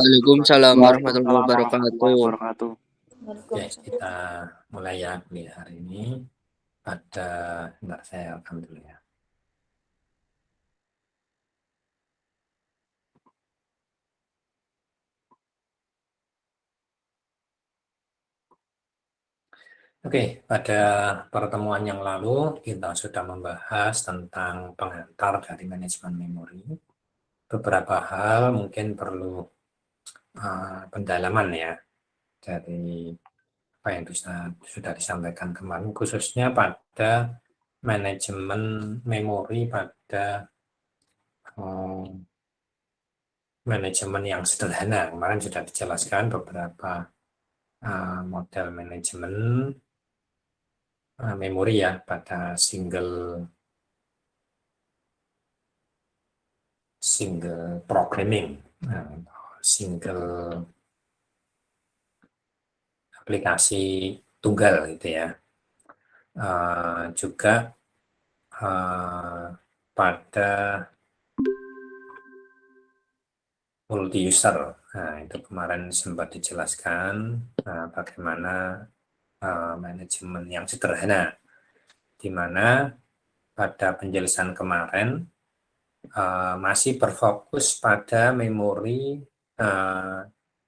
Waalaikumsalam warahmatullahi Waalaikumsalam warahmatullahi wabarakatuh. wabarakatuh. Oke, Waalaikumsalam. kita mulai ya di hari ini. Pada, enggak, saya rekam dulu ya. Oke, pada pertemuan yang lalu kita sudah membahas tentang pengantar dari manajemen memori. Beberapa hal mungkin perlu pendalaman ya dari apa yang sudah disampaikan kemarin, khususnya pada manajemen memori pada manajemen yang sederhana. Kemarin sudah dijelaskan beberapa model manajemen memori ya pada single programming, single aplikasi tunggal gitu ya. Juga pada multi user. Nah, itu kemarin sempat dijelaskan bagaimana manajemen yang sederhana, di mana pada penjelasan kemarin masih berfokus pada memori,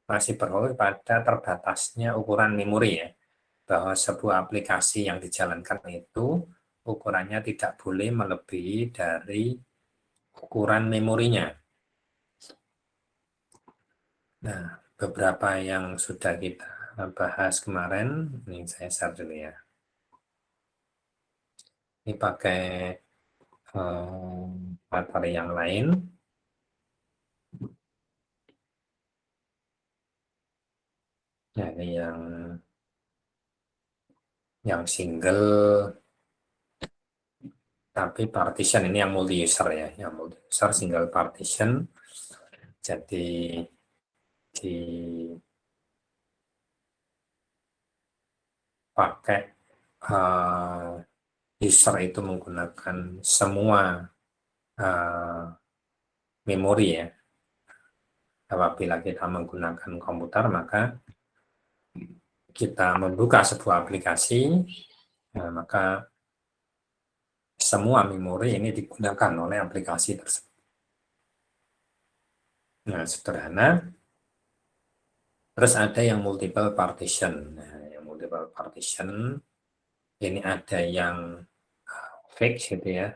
masih berfokus pada terbatasnya ukuran memori ya, bahwa sebuah aplikasi yang dijalankan itu ukurannya tidak boleh melebihi dari ukuran memorinya. Nah, beberapa yang sudah kita bahas kemarin, ini saya share dulu ya. Ini pakai materi yang lain. Nah, ini yang single tapi partition, ini yang multi user ya, yang multi user single partition. Jadi dipakai user itu menggunakan semua memori ya. Apabila kita menggunakan komputer, maka kita membuka sebuah aplikasi, maka semua memori ini digunakan oleh aplikasi tersebut. Nah, sederhana. Terus ada yang multiple partition. Nah, yang multiple partition ini ada yang fixed gitu ya,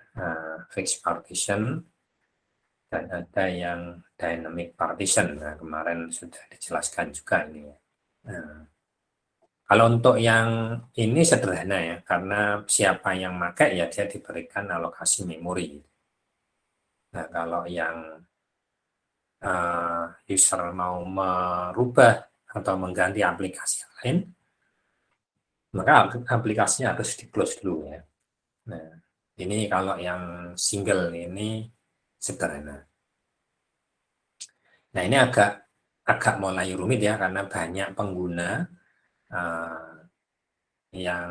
fixed partition, dan ada yang dynamic partition. Nah, kemarin sudah dijelaskan juga ini. Nah, kalau untuk yang ini sederhana ya, karena siapa yang pakai ya dia diberikan alokasi memori. Nah, kalau yang user mau merubah atau mengganti aplikasi yang lain, maka aplikasinya harus di-close dulu ya. Nah, ini kalau yang single ini sederhana. Nah, ini agak mulai rumit ya, karena banyak pengguna yang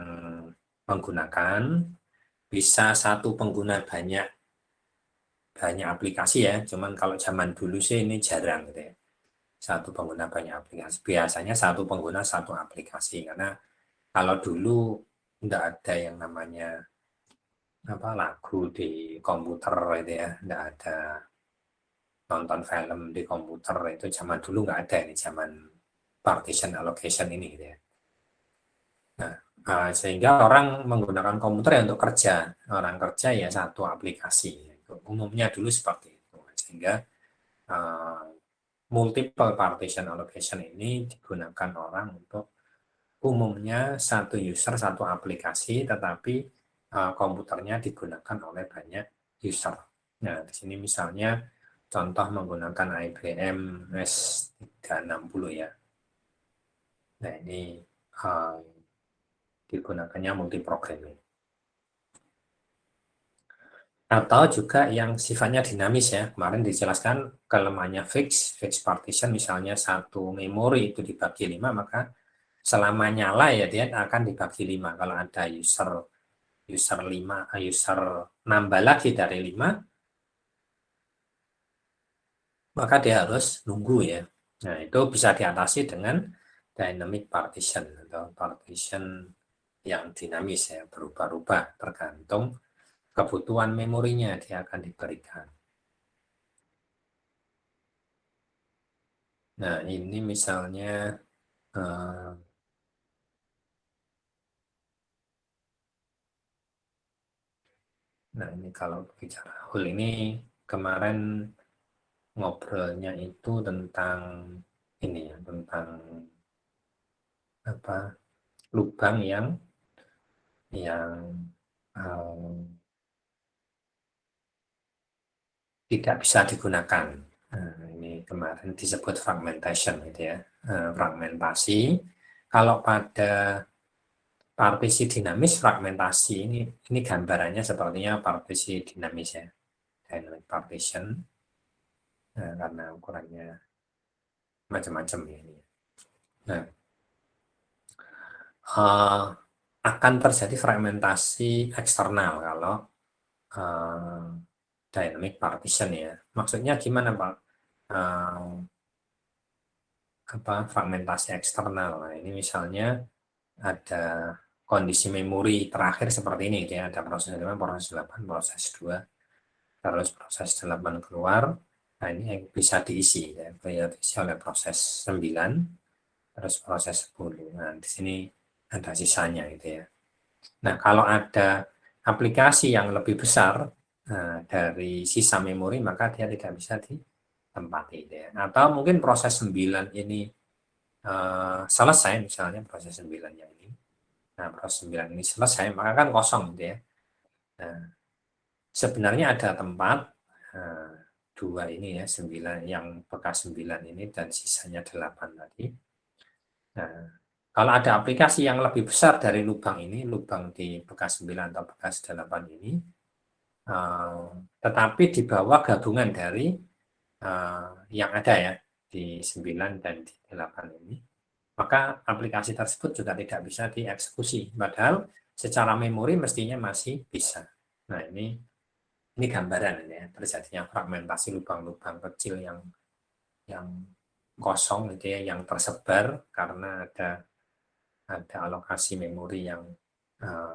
menggunakan, bisa satu pengguna banyak aplikasi ya. Cuman kalau zaman dulu sih ini jarang gitu ya. Satu pengguna banyak aplikasi. Biasanya satu pengguna satu aplikasi, karena kalau dulu tidak ada yang namanya lagu di komputer itu ya, tidak ada nonton film di komputer, itu zaman dulu nggak ada, ini zaman partition allocation ini gitu ya. Nah, sehingga orang menggunakan komputer ya untuk kerja, orang kerja ya satu aplikasi, umumnya dulu seperti itu, sehingga multiple partition allocation ini digunakan orang untuk umumnya satu user satu aplikasi, tetapi komputernya digunakan oleh banyak user. Nah, di sini misalnya contoh menggunakan IBM S360 ya. Nah, ini digunakannya multi-programming. Atau juga yang sifatnya dinamis ya. Kemarin dijelaskan kelemahannya fixed partition, misalnya satu memori itu dibagi 5, maka selama nyala ya dia akan dibagi 5. Kalau ada user 5, user nambah lagi dari 5, maka dia harus nunggu ya. Nah, itu bisa diatasi dengan dynamic partition atau partition yang dinamis ya, berubah-ubah tergantung kebutuhan memorinya dia akan diberikan. Nah, ini misalnya eh, nah ini kalau bicara hul ini kemarin ngobrolnya itu tentang ini ya, tentang apa lubang yang eh, tidak bisa digunakan. Nah, ini kemarin disebut fragmentation gitu ya, fragmentasi. Kalau pada partisi dinamis fragmentasi ini gambarannya sepertinya partisi dinamis ya, dynamic partition, karena ukurannya macam-macam ya ini. Nah, eh, akan terjadi fragmentasi eksternal kalau eh, dynamic partition ya. Maksudnya gimana Pak? Eh, apa fragmentasi eksternal. Nah, ini misalnya ada kondisi memori terakhir seperti ini gitu ya. Ada proses 5, proses 8, proses 2, terus proses 8 keluar. Nah, ini yang bisa diisi ya. Diisi oleh proses 9, terus proses 10. Nah, di sini ada sisanya gitu ya. Nah, kalau ada aplikasi yang lebih besar dari sisa memori, maka dia tidak bisa ditempati gitu ya. Atau mungkin proses 9 ini selesai, misalnya proses 9 yang ini. Nah, proses 9 ini selesai, maka kan kosong gitu ya. Nah, sebenarnya ada tempat eh, dua ini ya, 9 yang bekas 9 ini dan sisanya 8 tadi. Nah, kalau ada aplikasi yang lebih besar dari lubang ini, lubang di bekas 9 atau bekas 8 ini, eh, tetapi di bawah gabungan dari yang ada ya di 9 dan di 8 ini, maka aplikasi tersebut juga tidak bisa dieksekusi. Padahal secara memori mestinya masih bisa. Nah, ini gambaran ini ya, terjadinya fragmentasi lubang-lubang kecil yang kosong gitu ya, yang tersebar karena ada alokasi memori yang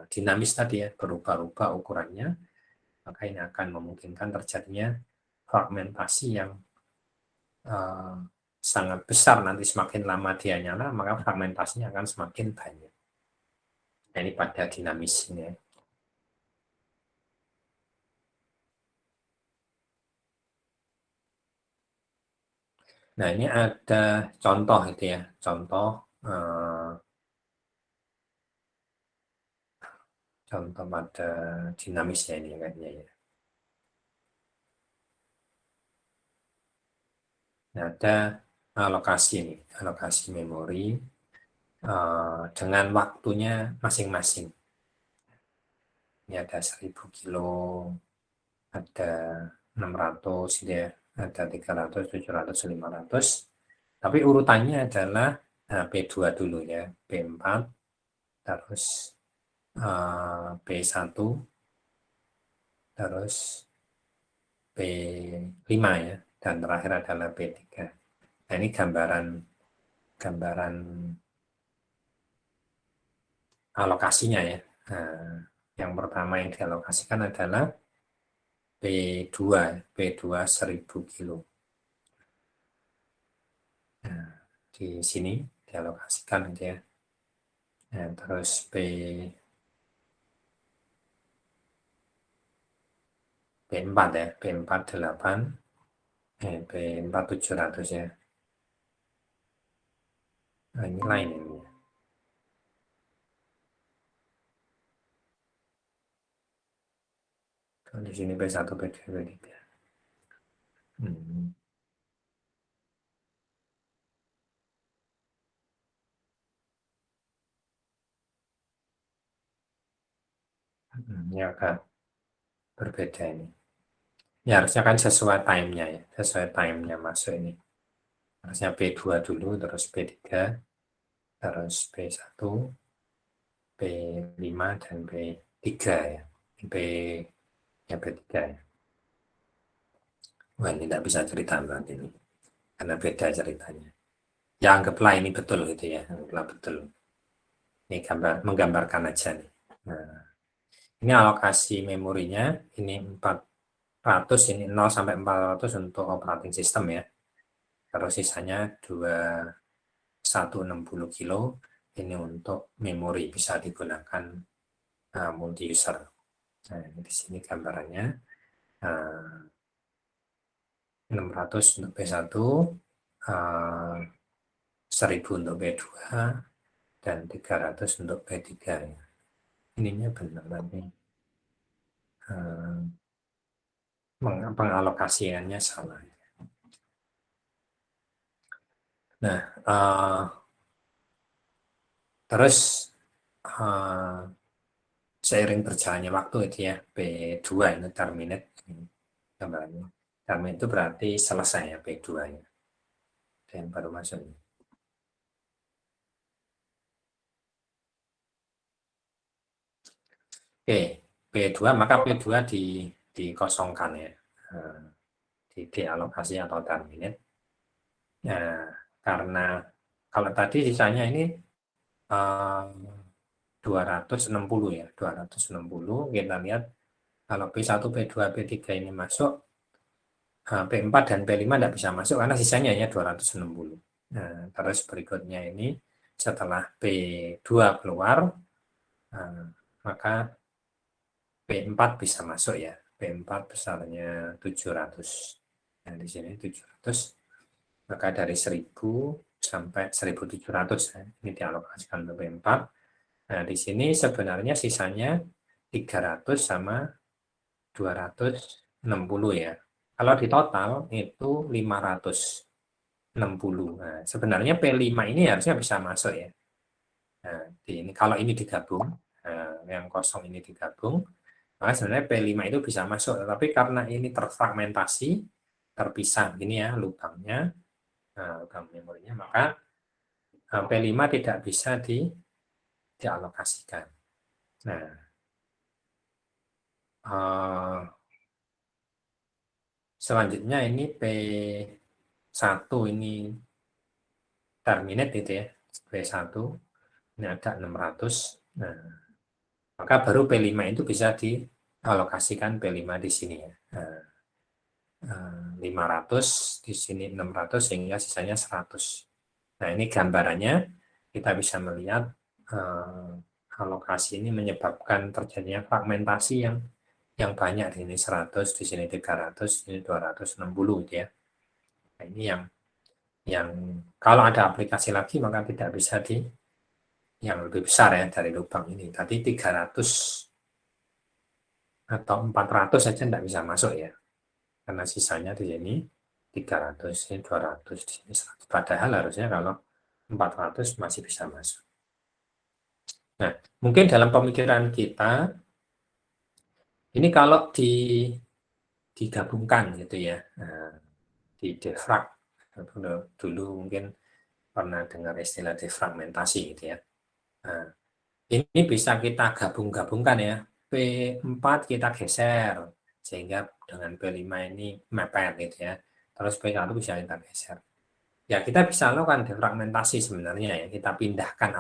dinamis tadi ya, berubah-ubah ukurannya, maka ini akan memungkinkan terjadinya fragmentasi yang eh, sangat besar. Nanti semakin lama dia nyala, maka fragmentasinya akan semakin banyak. Nah, ini pada dinamisnya. Nah, ini ada contoh itu ya, contoh eh, contoh pada dinamisnya ini kayaknya ya. Nah, ada alokasi ini, alokasi memori dengan waktunya masing-masing. Ini ada 1000 kilo, ada 600, ya, ada 300, 700, 500. Tapi urutannya adalah P2 dulu ya, P4, terus P1, terus P5 ya, dan terakhir adalah P3. Nah, ini gambaran gambaran alokasinya ya. Nah, yang pertama yang dialokasikan adalah P2, P2 1000 kilo. Nah, di sini dialokasikan gitu ya. Nah, terus P4 ya, P4 8, P4 700 ya. Nah, ini lain ini. Kalau di sini P1, P2, P3. Hmm. Ya agak berbeda ini. Ya harusnya kan sesuai time-nya ya, sesuai time-nya masuk ini. Harusnya P2 dulu, terus P3, terus P1, P5, dan P3 ya. P, ya P3 ya. Wah, ini tidak bisa cerita berarti ini. karena beda ceritanya. Ya anggaplah ini betul gitu ya, anggaplah betul. Ini menggambarkan aja nih. Nah, ini alokasi memorinya, ini 400, ini 0 sampai 400 untuk operating system ya. Terus sisanya 2160 kilo ini untuk memori bisa digunakan multi user. Nah, di sini gambarannya 600 untuk B1, 1000 untuk B2, dan 300 untuk B3 ya. Ininya benar tapi pengalokasiannya salah. Nah, terus seiring berjalannya waktu itu ya, B2 ini terminate gambarnya. Terminate itu berarti selesai ya B2 nya. Dan baru masuk. Oke, B2 maka B2 dikosongkan ya. Dialokasi atau terminate. Nah, karena kalau tadi sisanya ini 260 ya, 260 kita lihat kalau B1, B2, B3 ini masuk, P4 dan P5 tidak bisa masuk karena sisanya hanya 260. Nah, terus berikutnya ini setelah P2 keluar, maka P4 bisa masuk ya. P4 besarnya 700. Nah, di sini 700, maka dari 1000 sampai 1700 ya, ini dialokasikan untuk P4. Nah, di sini sebenarnya sisanya 300 sama 260 ya. Kalau di total itu 560. Nah, sebenarnya P5 ini harusnya bisa masuk ya. Nah, ini kalau ini digabung, yang kosong ini digabung, maka sebenarnya P5 itu bisa masuk. Tapi karena ini terfragmentasi, terpisah ini ya lubangnya, lubang memorinya, maka P5 tidak bisa dialokasikan. Nah, selanjutnya ini P1 ini terminate itu ya, P1 ini ada 600. Nah, maka baru P5 itu bisa dialokasikan P5 di sini ya. Nah, 500 di sini 600 sehingga sisanya 100. Nah, ini gambarannya kita bisa melihat alokasi ini menyebabkan terjadinya fragmentasi yang banyak di sini 100, di sini 300, di sini 260 gitu ya. Nah, ini yang kalau ada aplikasi lagi maka tidak bisa yang lebih besar ya dari lubang ini. Tadi 300 atau 400 saja tidak bisa masuk ya. Karena sisanya di sini 300, ini 200, di sini 100. Padahal harusnya kalau 400 masih bisa masuk. Nah, mungkin dalam pemikiran kita, ini kalau digabungkan gitu ya, di defrag, dulu mungkin pernah dengar istilah defragmentasi gitu ya. Nah, ini bisa kita gabung-gabungkan ya. P4 kita geser, sehingga dengan P5 ini mepet gitu ya. Terus P1 bisa kita geser. Ya kita bisa lakukan defragmentasi sebenarnya ya. Kita pindahkan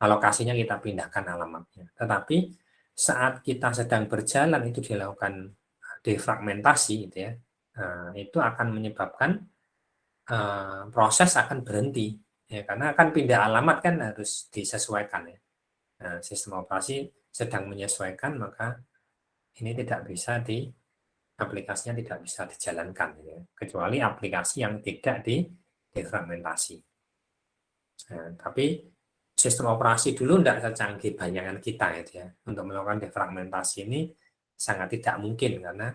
alokasinya, kita pindahkan alamatnya. Tetapi saat kita sedang berjalan itu dilakukan defragmentasi gitu ya. Itu akan menyebabkan proses akan berhenti ya, karena akan pindah alamat kan harus disesuaikan ya. Nah, sistem operasi sedang menyesuaikan, maka ini tidak bisa aplikasinya tidak bisa dijalankan ya, kecuali aplikasi yang tidak defragmentasi. Nah, tapi sistem operasi dulu tidak secanggih bayangan kita gitu ya. Untuk melakukan defragmentasi ini sangat tidak mungkin karena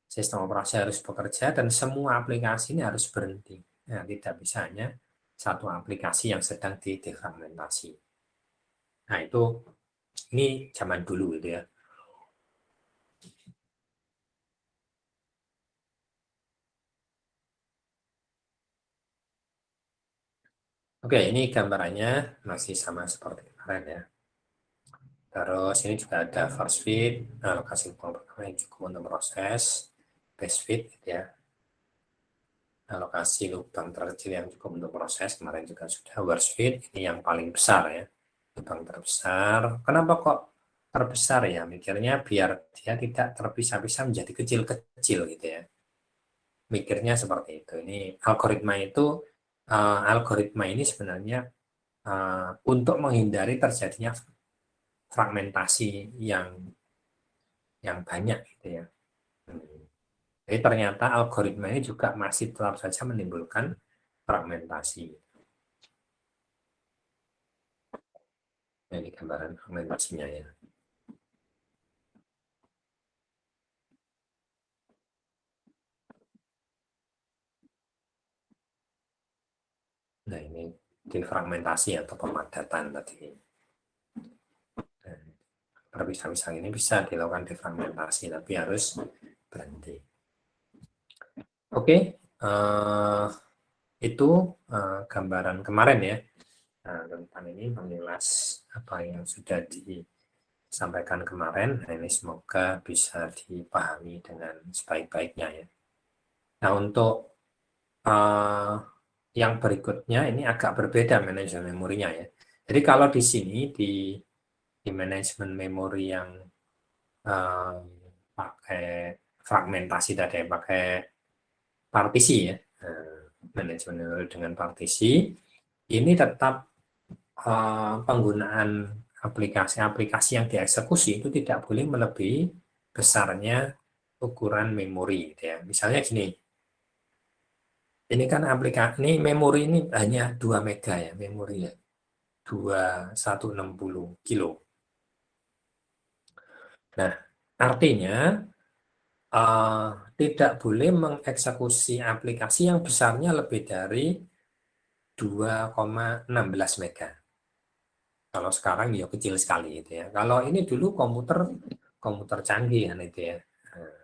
sistem operasi harus bekerja dan semua aplikasi ini harus berhenti. Nah, tidak bisa hanya satu aplikasi yang sedang didefragmentasi. Nah, ini zaman dulu gitu ya. Oke, ini gambarannya masih sama seperti kemarin ya. Terus ini juga ada first fit, lokasi pertama yang cukup untuk proses, best fit gitu ya. alokasi lubang terkecil yang cukup untuk proses kemarin juga sudah. Worst fit ini yang paling besar ya, lubang terbesar. Kenapa kok terbesar ya? Mikirnya biar dia tidak terpisah-pisah menjadi kecil-kecil gitu ya. Mikirnya seperti itu. Ini algoritma ini sebenarnya untuk menghindari terjadinya fragmentasi yang banyak gitu ya. Jadi ternyata algoritma ini juga masih tetap saja menimbulkan fragmentasi. Nah, ini gambaran fragmentasinya ya. Nah, ini defragmentasi atau pemadatan tadi. Nah, perpisah-pisah ini bisa dilakukan defragmentasi, tapi harus berhenti. Oke, itu gambaran kemarin ya. Nah, tentang ini mengulas apa yang sudah disampaikan kemarin. Nah, ini semoga bisa dipahami dengan sebaik-baiknya ya. Nah, untuk yang berikutnya ini agak berbeda manajemen memorinya ya. Jadi kalau di sini di manajemen memori yang uh, pakai fragmentasi tadi, pakai partisi ya, manajemen memori dengan partisi, ini tetap penggunaan aplikasi-aplikasi yang dieksekusi itu tidak boleh melebihi besarnya ukuran memori gitu ya. Misalnya gini, ini kan aplikasi ini memori ini hanya 2 mega ya memori ya. 2160 kilo. Nah, artinya eh, tidak boleh mengeksekusi aplikasi yang besarnya lebih dari 2,16 mega. Kalau sekarang ya kecil sekali itu ya. Kalau ini dulu komputer komputer canggih kan itu ya. Nah,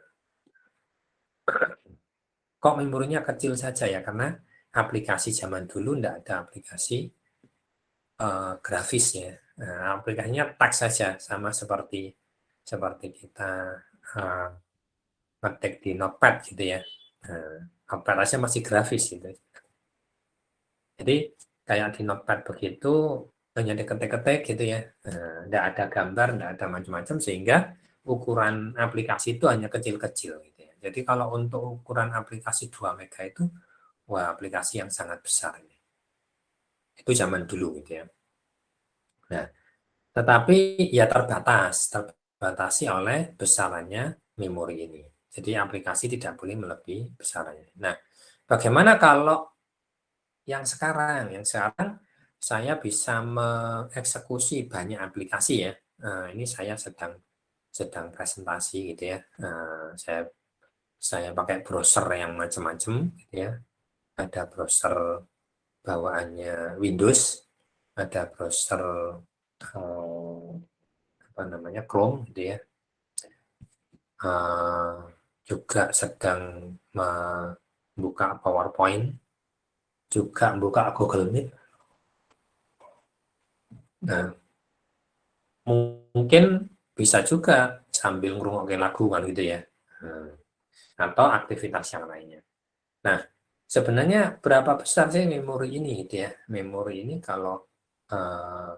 kok memorinya kecil saja ya? Karena aplikasi zaman dulu tidak ada aplikasi grafis ya. Nah, aplikasinya teks saja sama seperti seperti kita eh, ngetik di Notepad gitu ya. Nah, Notepad aja masih grafis gitu. Jadi kayak di Notepad begitu hanya diketik-ketik gitu ya. Nah, nggak ada gambar, nggak ada macam-macam sehingga ukuran aplikasi itu hanya kecil-kecil gitu ya. Jadi kalau untuk ukuran aplikasi 2 mega itu wah aplikasi yang sangat besar ini. Itu zaman dulu gitu ya. Nah, tetapi ya terbatasi oleh besarannya memori ini. Jadi aplikasi tidak boleh melebihi besarannya. Nah, bagaimana kalau yang sekarang? Yang sekarang saya bisa mengeksekusi banyak aplikasi ya. Ini saya sedang sedang presentasi gitu ya. Saya pakai browser yang macam-macam gitu ya. Ada browser bawaannya Windows, ada browser eh, apa namanya Chrome gitu ya. Eh, Juga sedang membuka PowerPoint, juga buka Google Meet. Nah, mungkin bisa juga sambil ngerungokkin lagu kan gitu ya. Hmm. Atau aktivitas yang lainnya. Nah, sebenarnya berapa besar sih memori ini gitu ya? Memori ini kalau eh,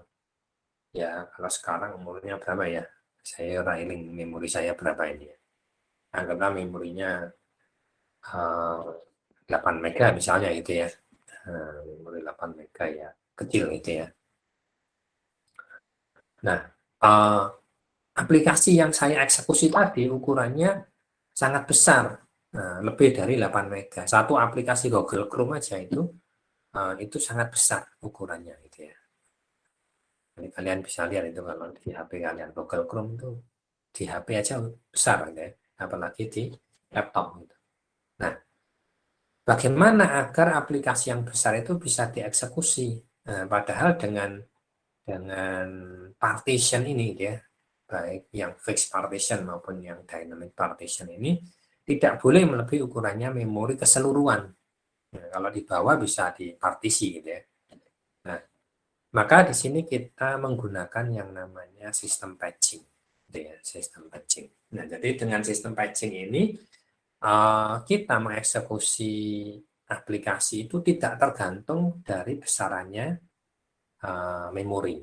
ya kalau sekarang umurnya berapa ya? Saya railing memori saya berapa ini ya? Anggaplah memorinya 8 mega misalnya gitu ya. Memori 8 mega ya, kecil gitu ya. Nah, eh, aplikasi yang saya eksekusi tadi ukurannya sangat besar, lebih dari 8 mega. Satu aplikasi Google Chrome aja itu sangat besar ukurannya gitu ya. Jadi kalian bisa lihat itu kalau di HP kalian Google Chrome itu di HP aja besar gitu ya, apalagi di laptop gitu. Nah, bagaimana agar aplikasi yang besar itu bisa dieksekusi? Padahal dengan partition ini gitu ya, baik yang fixed partition maupun yang dynamic partition ini tidak boleh melebihi ukurannya memori keseluruhan. Nah, kalau di bawah bisa dipartisi gitu ya. Nah, maka di sini kita menggunakan yang namanya sistem patching, gitu ya, sistem patching. Nah, jadi dengan sistem patching ini kita mengeksekusi aplikasi itu tidak tergantung dari besarannya memori.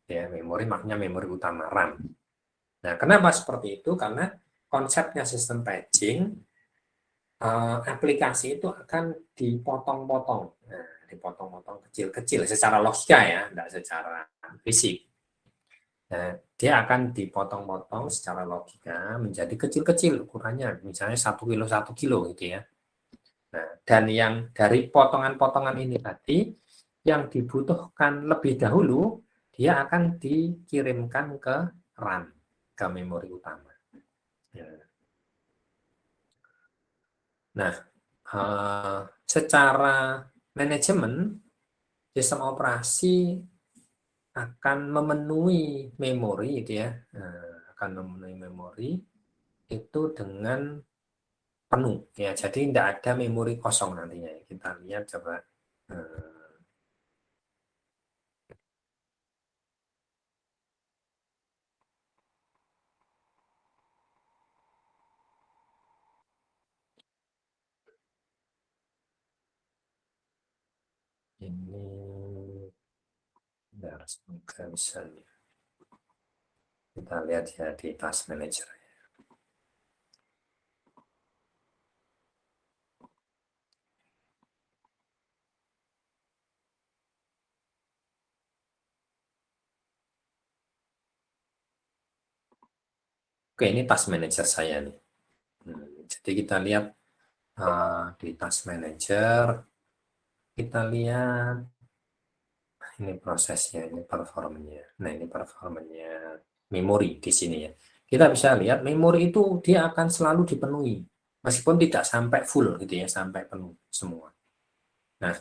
Ya, memori maknanya memori utama RAM. Nah, kenapa seperti itu? Karena konsepnya sistem patching, aplikasi itu akan dipotong-potong. Nah, dipotong-potong kecil-kecil secara logika ya, tidak secara fisik. Nah, dia akan dipotong-potong secara logika menjadi kecil-kecil ukurannya, misalnya 1 kilo gitu ya. Nah, dan yang dari potongan-potongan ini tadi, yang dibutuhkan lebih dahulu, dia akan dikirimkan ke RAM, ke memori utama. Ya. Nah, secara manajemen, sistem operasi akan memenuhi memori, gitu ya, akan memenuhi memori itu dengan penuh ya, jadi tidak ada memori kosong nantinya. Kita lihat coba ini, bentar, semoga bisa nih. Kita lihat ya di task manager. Oke, ini task manager saya nih. Jadi kita lihat di task manager, kita lihat ini prosesnya, ini performanya. Nah, ini performanya memori di sini ya. Kita bisa lihat memori itu dia akan selalu dipenuhi, meskipun tidak sampai full gitu ya, sampai penuh semua. Nah,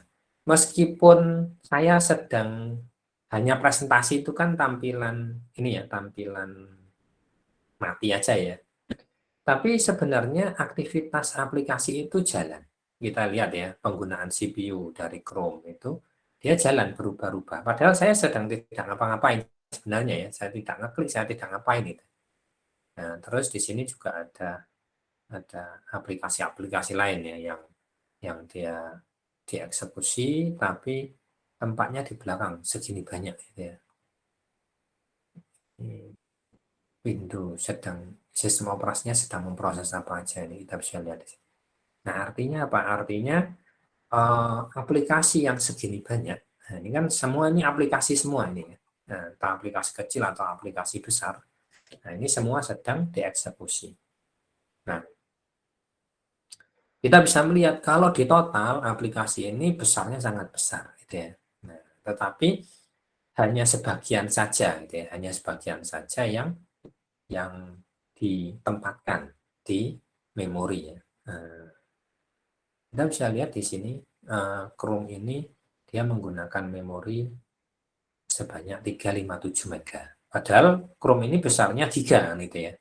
meskipun saya sedang hanya presentasi, itu kan tampilan ini ya, tampilan mati aja ya. Tapi sebenarnya aktivitas aplikasi itu jalan. Kita lihat ya, penggunaan CPU dari Chrome itu dia jalan berubah-ubah. Padahal saya sedang tidak ngapa-ngapain sebenarnya ya, saya tidak ngeklik, saya tidak ngapain itu. Nah, terus di sini juga ada aplikasi-aplikasi lain ya yang dia dieksekusi tapi tempatnya di belakang segini banyak gitu ya. Windows sedang, sistem operasinya sedang memproses apa aja ini kita bisa lihat di sini. Nah, artinya apa? Artinya aplikasi yang segini banyak. Nah, ini kan semua ini aplikasi semua ini ya. Nah, entah aplikasi kecil atau aplikasi besar. Nah, ini semua sedang dieksekusi. Nah, kita bisa melihat kalau di total aplikasi ini besarnya sangat besar gitu ya. Nah, tetapi hanya sebagian saja gitu ya, hanya sebagian saja yang ditempatkan di memori ya. Nah, kita bisa lihat di sini Chrome ini dia menggunakan memori sebanyak 357 mega. Padahal Chrome ini besarnya 3 gitu ya.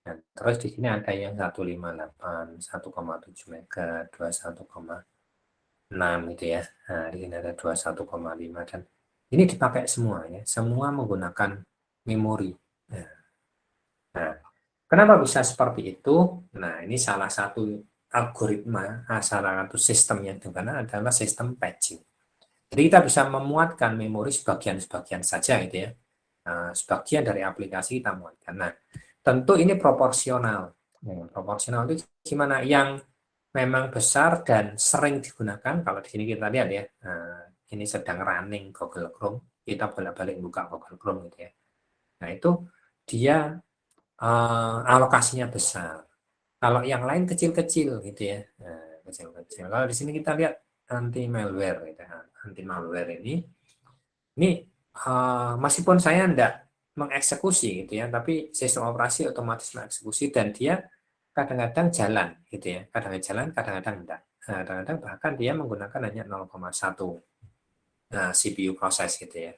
Nah, terus di sini ada yang 158, 1,7 mega, 21,6 gitu ya. Nah, di sini ada 21,5 dan ini dipakai semua ya. Semua menggunakan memori. Nah, kenapa bisa seperti itu? Nah, ini salah satu algoritma, salah satu sistem yang digunakan adalah sistem patching. Jadi kita bisa memuatkan memori sebagian-sebagian saja gitu ya. Sebagian dari aplikasi kita muatkan. Nah, tentu ini proporsional. Proporsional itu gimana? Yang memang besar dan sering digunakan. Kalau di sini kita lihat ya, ini sedang running Google Chrome. Kita bolak-balik buka Google Chrome gitu ya. Nah, itu dia alokasinya besar. Kalau yang lain kecil-kecil gitu ya, kecil-kecil. Kalau di sini kita lihat anti malware, gitu. Anti malware ini meskipun saya tidak mengeksekusi gitu ya, tapi sistem operasi otomatis mengeksekusi dan dia kadang-kadang jalan gitu ya, kadang-kadang jalan, kadang-kadang enggak. Nah, kadang-kadang bahkan dia menggunakan hanya 0,1 CPU proses gitu ya,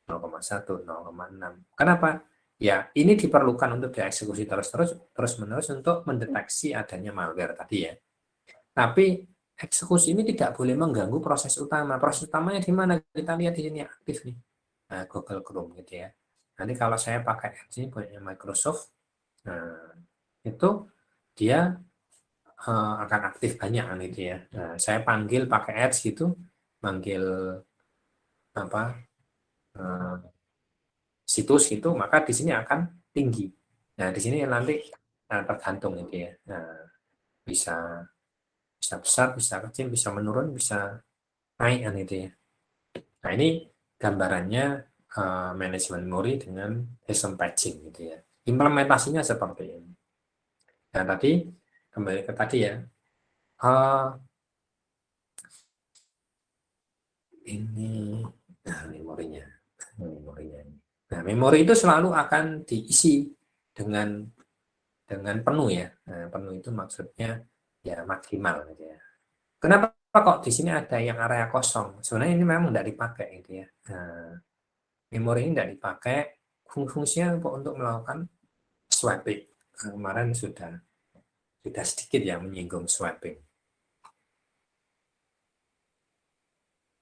0,1, 0,6. Kenapa? Ya, ini diperlukan untuk dieksekusi terus-menerus untuk mendeteksi adanya malware tadi ya. Tapi eksekusi ini tidak boleh mengganggu proses utama. Proses utamanya di mana? Kita lihat di sini aktif nih. Nah, Google Chrome gitu ya. Nanti kalau saya pakai Edge ini punya Microsoft, nah, itu dia akan aktif banyak kan itu ya. Nah, saya panggil pakai ads gitu, manggil apa situs itu, maka di sini akan tinggi. Nah, di sini nanti tergantung itu ya. Nah, bisa bisa besar, bisa kecil, bisa menurun, bisa naik kan itu ya. Nah, ini gambarannya manajemen memori dengan sistem patching gitu ya. Implementasinya seperti ini. Nah, tadi kembali ke tadi ya. Uh, ini memorinya. Memorinya. Nah, memori itu selalu akan diisi dengan penuh ya. Nah, penuh itu maksudnya ya maksimal gitu ya. Kenapa kok di sini ada yang area kosong? Sebenarnya ini memang tidak dipakai gitu ya. Nah, memori ini tidak dipakai, fungsinya untuk melakukan swapping. Kemarin sudah sedikit ya menyinggung swapping.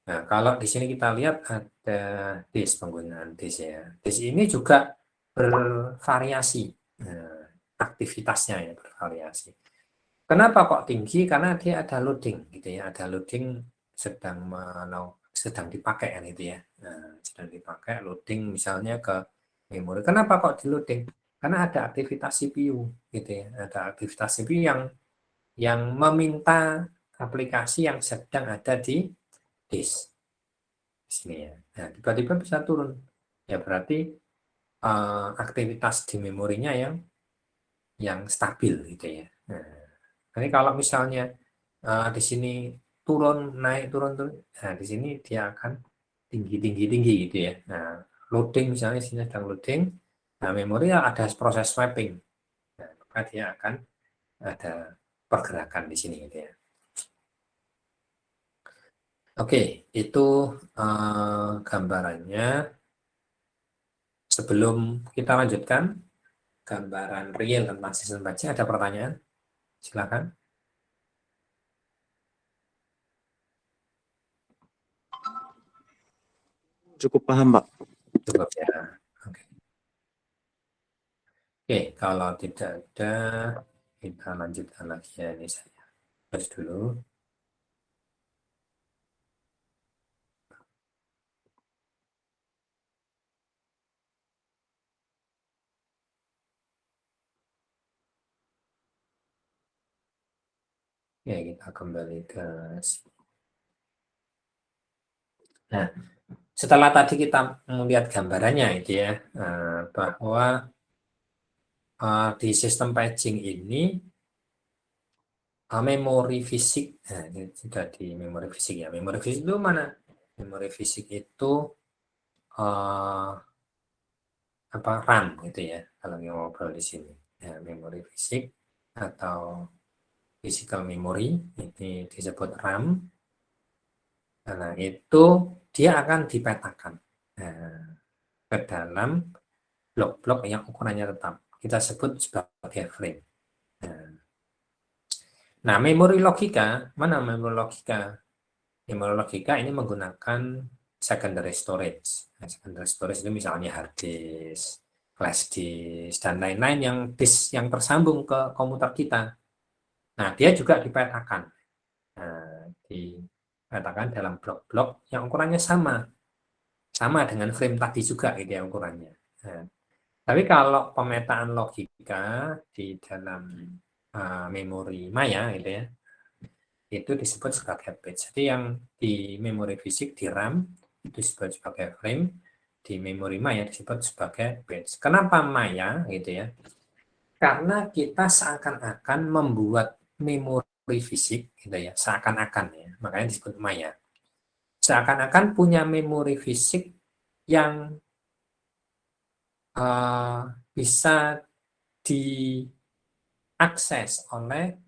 Nah, kalau di sini kita lihat ada disk, penggunaan disk ya. Disk ini juga bervariasi. Nah, aktivitasnya ya bervariasi. Kenapa kok tinggi? Karena dia ada loading gitu ya, ada loading sedang dipakai kan itu ya. Nah, sedang dipakai loading misalnya ke memori. Kenapa kok di loading? Karena ada aktivitas CPU gitu ya, ada aktivitas CPU yang meminta aplikasi yang sedang ada di disk di sini ya. Nah, tiba-tiba bisa turun. Ya berarti aktivitas di memorinya yang stabil gitu ya. Nah, jadi kalau misalnya di sini turun, naik, turun, turun, nah di sini dia akan tinggi, tinggi, tinggi gitu ya. Nah, loading misalnya di sini sedang loading, nah memori ada proses swapping, nah, maka dia akan ada pergerakan di sini gitu ya. Oke, itu gambarannya. Sebelum kita lanjutkan gambaran real tentang sistem baca, ada pertanyaan? Silakan. Cukup paham, Pak. Cukup ya. Oke. Oke, kalau tidak ada, kita lanjutkan lagi ya. Ini saya terus dulu. Ya, kita kembali ke sini. Nah, setelah tadi kita melihat gambarannya itu ya, bahwa di sistem paging ini memori fisik, nah, ini sudah di memori fisik ya. Memori fisik itu mana? Memori fisik itu RAM gitu ya. Kalau yang ngobrol di sini, ya, memori fisik atau physical memory ini disebut RAM. Nah, itu dia akan dipetakan ke dalam blok-blok yang ukurannya tetap. Kita sebut sebagai frame. Nah, memori logika, mana memori logika? Memori logika ini menggunakan secondary storage. Nah, secondary storage itu misalnya hard disk, flash disk, dan lain-lain yang disk yang tersambung ke komputer kita. Nah, dia juga dipetakan. Nah, dipetakan dalam blok-blok yang ukurannya sama dengan frame tadi juga gitu ya ukurannya. Nah, tapi kalau pemetaan logika di dalam memori maya gitu ya, itu disebut sebagai batch. Jadi yang di memori fisik di RAM itu disebut sebagai frame, di memori maya disebut sebagai batch. Kenapa maya gitu ya? Karena kita seakan-akan membuat memori fisik gitu ya, seakan-akan ya, makanya disebut maya. Seakan-akan punya memori fisik yang bisa diakses oleh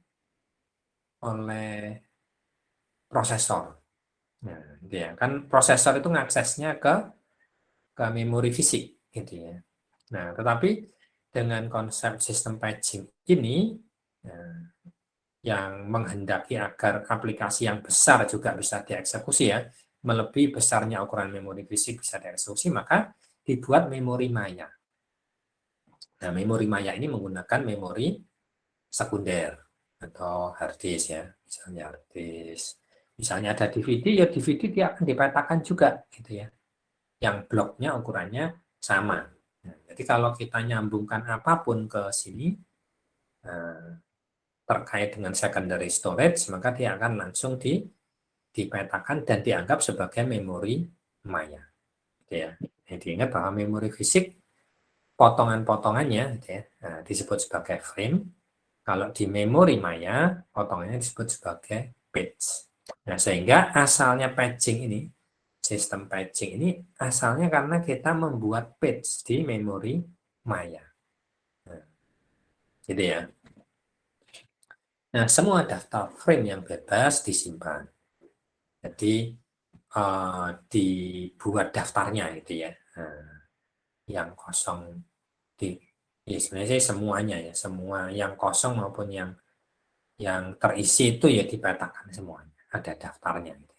prosesor. Nah, gitu ya. Kan prosesor itu ngaksesnya ke memori fisik gitu ya. Nah, tetapi dengan konsep sistem patching ini nah, yang menghendaki agar aplikasi yang besar juga bisa dieksekusi ya, melebihi besarnya ukuran memori fisik bisa dieksekusi, maka dibuat memori maya. Nah, memori maya ini menggunakan memori sekunder. atau hard disk ya, misalnya hard disk. Misalnya ada DVD, ya DVD dia akan dipetakan juga gitu ya. Yang bloknya ukurannya sama. Nah, jadi kalau kita nyambungkan apapun ke sini terkait dengan secondary storage, maka dia akan langsung dipetakan dan dianggap sebagai memori maya. Gitu ya. Jadi ingat bahwa memori fisik potongan-potongannya gitu ya, disebut sebagai frame. Kalau di memori maya, potongannya disebut sebagai page. Nah, sehingga asalnya patching ini, sistem patching ini asalnya karena kita membuat page di memori maya. Nah, gitu ya. Nah, semua daftar frame yang bebas disimpan. Jadi, dibuat daftarnya itu ya. Nah, yang kosong di ya sebenarnya sih semuanya ya, semua yang kosong maupun yang terisi itu ya dipetakan semuanya. Ada daftarnya gitu.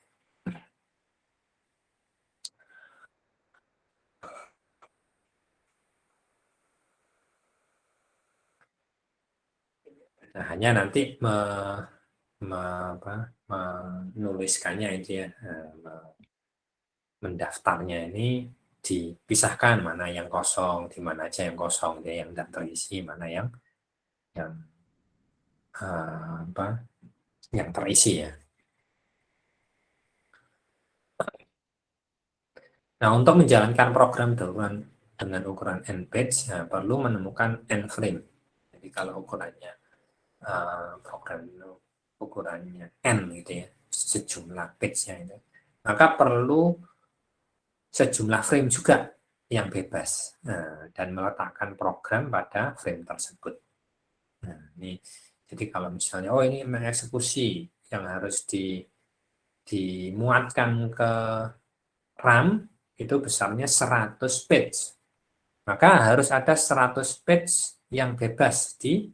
Nah, hanya nanti apa, menuliskannya itu ya, mendaftarnya ini dipisahkan mana yang kosong, di mana aja yang kosong, ya, yang tidak terisi, mana yang apa, yang terisi ya. Nah, untuk menjalankan program dengan ukuran n page, perlu menemukan n frame. Jadi kalau ukurannya program itu ukurannya n gitu ya, sejumlah page-nya itu, maka perlu sejumlah frame juga yang bebas, dan meletakkan program pada frame tersebut. Nah, ini jadi kalau misalnya ini mengeksekusi yang harus dimuatkan ke RAM itu besarnya 100 page, maka harus ada 100 page yang bebas di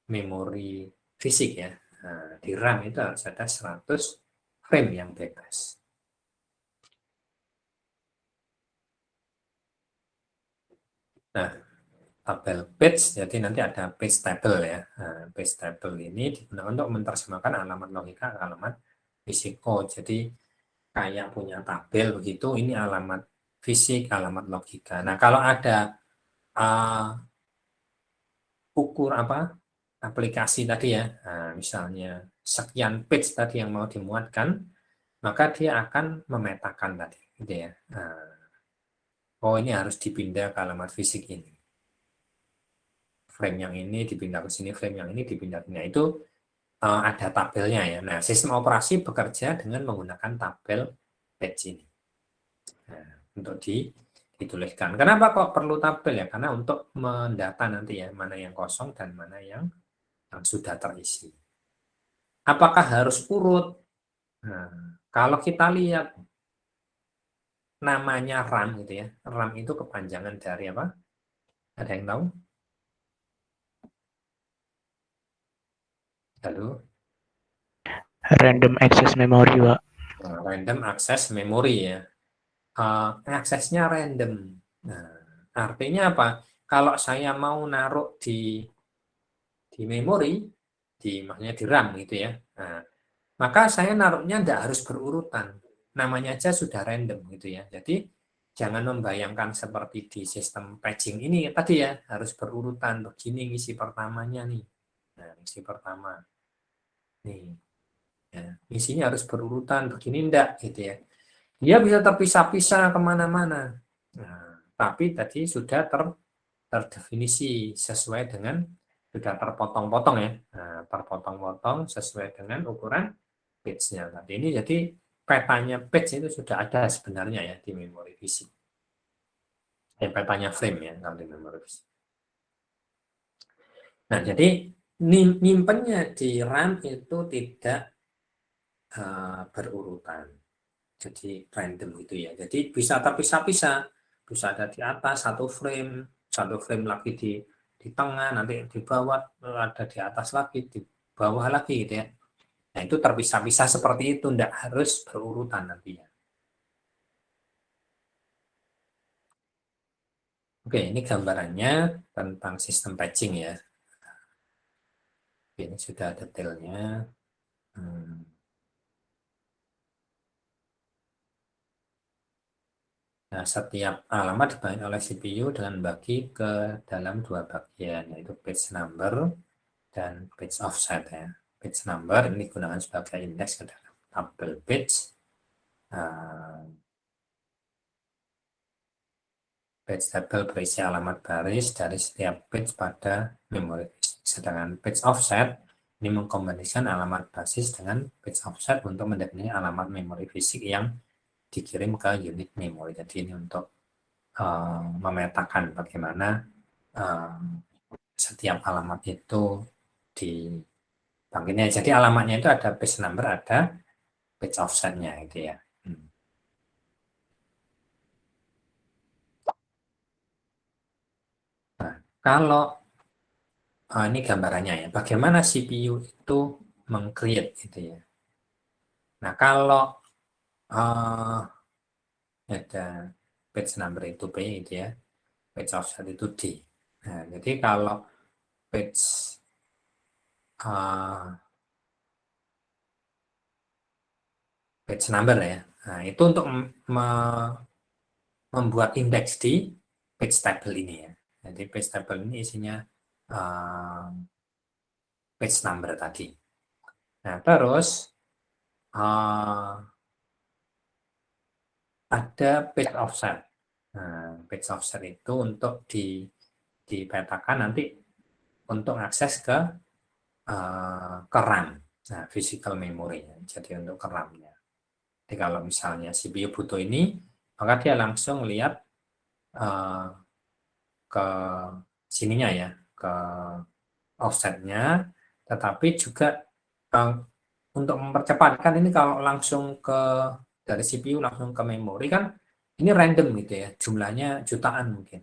memori fisik ya. Nah, di RAM itu harus ada 100 frame yang bebas. Nah, tabel page, jadi nanti ada page table ya. Nah, page table ini digunakan untuk menerjemahkan alamat logika ke alamat fisiko. Jadi kayak punya tabel begitu, ini alamat fisik, alamat logika. Nah, kalau ada uh, ukur apa aplikasi tadi ya, nah, misalnya sekian page tadi yang mau dimuatkan, maka dia akan memetakan tadi, gitu ya. Nah, oh ini harus dipindah ke alamat fisik ini. Frame yang ini dipindah ke sini, frame yang ini dipindah ke sini. Itu ada tabelnya ya. Nah, sistem operasi bekerja dengan menggunakan tabel batch ini. Nah, untuk dituliskan. Kenapa kok perlu tabel ya? Karena untuk mendata nanti ya, mana yang kosong dan mana yang sudah terisi. Apakah harus urut? Nah, kalau kita lihat namanya RAM gitu ya. RAM itu kepanjangan dari apa? Ada yang tahu? Halo? Random access memory, Pak. Nah, random access memory ya. Aksesnya random. Nah, artinya apa? Kalau saya mau naruh di memori, maksudnya di RAM gitu ya. Nah, maka saya naruhnya tidak harus berurutan. Namanya aja sudah random gitu ya. Jadi jangan membayangkan seperti di sistem patching ini tadi ya, harus berurutan. Begini isi pertamanya nih. Nah, isi pertama nih. Ya, isinya harus berurutan, begini enggak gitu ya. Dia bisa terpisah-pisah kemana-mana. Nah, tapi tadi sudah terdefinisi sesuai dengan sudah terpotong-potong ya. Nah, terpotong-potong sesuai dengan ukuran page-nya. Tadi ini jadi petanya page itu sudah ada sebenarnya ya di memori fisik. Petanya frame ya kalau di memori fisik. Nah, jadi nyimpennya di RAM itu tidak berurutan. Jadi random gitu ya. Jadi bisa terpisah-pisah. Bisa ada di atas satu frame lagi di tengah, nanti di bawah ada di atas lagi, di bawah lagi gitu ya. Nah, itu terpisah-pisah seperti itu, tidak harus berurutan nantinya. Oke, ini gambarannya tentang sistem patching ya. Ini sudah detailnya. Nah, setiap alamat dibagi oleh CPU dengan bagi ke dalam dua bagian, yaitu page number dan page offset ya. Page number ini digunakan sebagai indeks ke dalam tabel page. Page table berisi alamat baris dari setiap page pada memori fisik. Sedangkan page offset ini mengkombinasikan alamat basis dengan page offset untuk mendefinisi alamat memori fisik yang dikirim ke unit memori. Jadi ini untuk memetakan bagaimana setiap alamat itu dibangkitnya. Jadi alamatnya itu ada page number, ada page offsetnya gitu ya. Nah, kalau ini gambarannya ya, bagaimana CPU itu meng-create gitu ya. Nah, kalau ada page number itu P gitu ya, page offset itu D. Nah, jadi kalau page page number ya, nah itu untuk membuat indeks di page table ini ya. Jadi page table ini isinya page number tadi. Nah, terus ada page offset. Nah, page offset itu untuk dipetakan nanti untuk akses ke RAM, nah, physical memory. Jadi untuk ke RAM-nya. Jadi kalau misalnya CPU butuh ini, maka dia langsung lihat ke sininya ya, ke offsetnya. Tetapi juga untuk mempercepat kan ini kalau langsung dari CPU langsung ke memori kan ini random gitu ya, jumlahnya jutaan mungkin.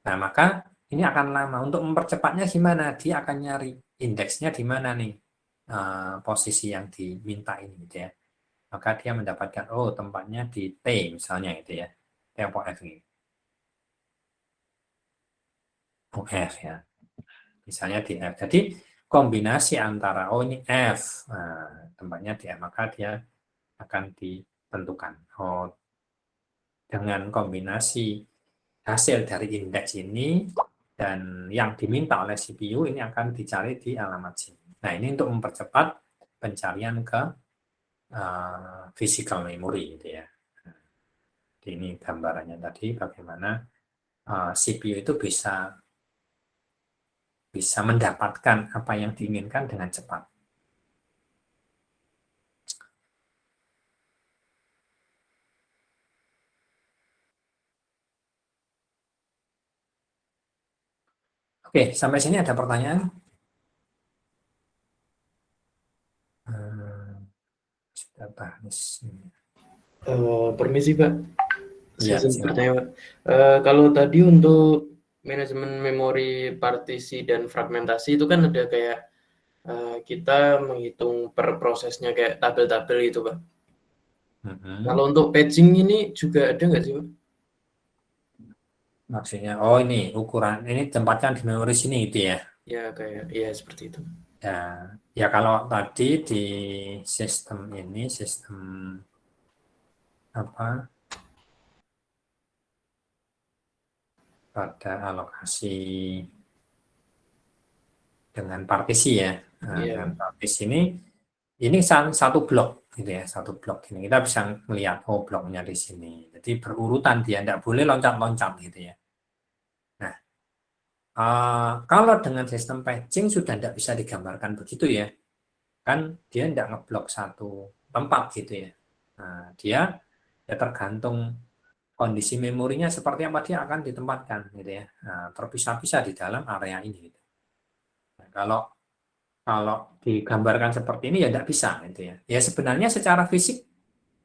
Nah, maka ini akan lama. Untuk mempercepatnya gimana? Dia akan nyari indeksnya di mana nih, posisi yang diminta ini gitu ya. Maka dia mendapatkan, oh tempatnya di T misalnya gitu ya. Tempo F ini. Oh, F ya. Misalnya di F. Jadi kombinasi antara, oh ini F, nah, tempatnya di F. Maka dia akan ditentukan. Oh, dengan kombinasi hasil dari indeks ini dan yang diminta oleh CPU ini akan dicari di alamat sini. Nah, ini untuk mempercepat pencarian ke physical memory gitu ya. Ini gambarannya tadi bagaimana CPU itu bisa mendapatkan apa yang diinginkan dengan cepat. Oke, sampai sini ada pertanyaan? Sudah bahas. Permisi Pak, saya Ya, sempat silakan. bertanya Pak. Kalau tadi untuk manajemen memori partisi dan fragmentasi itu kan ada kayak kita menghitung per prosesnya kayak tabel-tabel gitu Pak. Kalau untuk patching ini juga ada nggak sih Pak? Maksudnya, oh ini ukuran, ini tempatkan di memori sini gitu ya. Ya kayak ya seperti itu. Ya, ya kalau tadi di sistem ini, sistem apa pada alokasi dengan partisi ya. Nah, Iya. dengan partisi ini satu blok gitu ya, satu blok ini kita bisa melihat oh bloknya di sini. Jadi berurutan dia, tidak boleh loncat-loncat gitu ya. Nah, kalau dengan sistem patching sudah tidak bisa digambarkan begitu ya, kan dia tidak ngeblok satu tempat gitu ya. Nah, dia ya tergantung kondisi memorinya seperti apa dia akan ditempatkan gitu ya. Nah, terpisah-pisah di dalam area ini gitu. Nah, kalau digambarkan seperti ini ya tidak bisa gitu ya. Ya sebenarnya secara fisik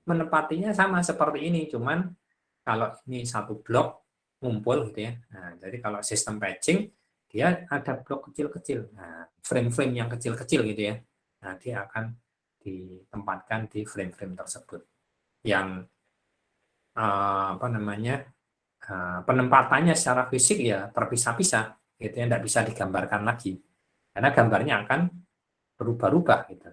menempatinya sama seperti ini, cuman kalau ini satu blok ngumpul gitu ya. Nah, jadi kalau sistem patching dia ada blok kecil-kecil. Nah, frame-frame yang kecil-kecil gitu ya. Nah, dia akan ditempatkan di frame-frame tersebut yang apa namanya penempatannya secara fisik ya terpisah-pisah gitu ya, tidak bisa digambarkan lagi. karena gambarnya akan berubah-ubah gitu.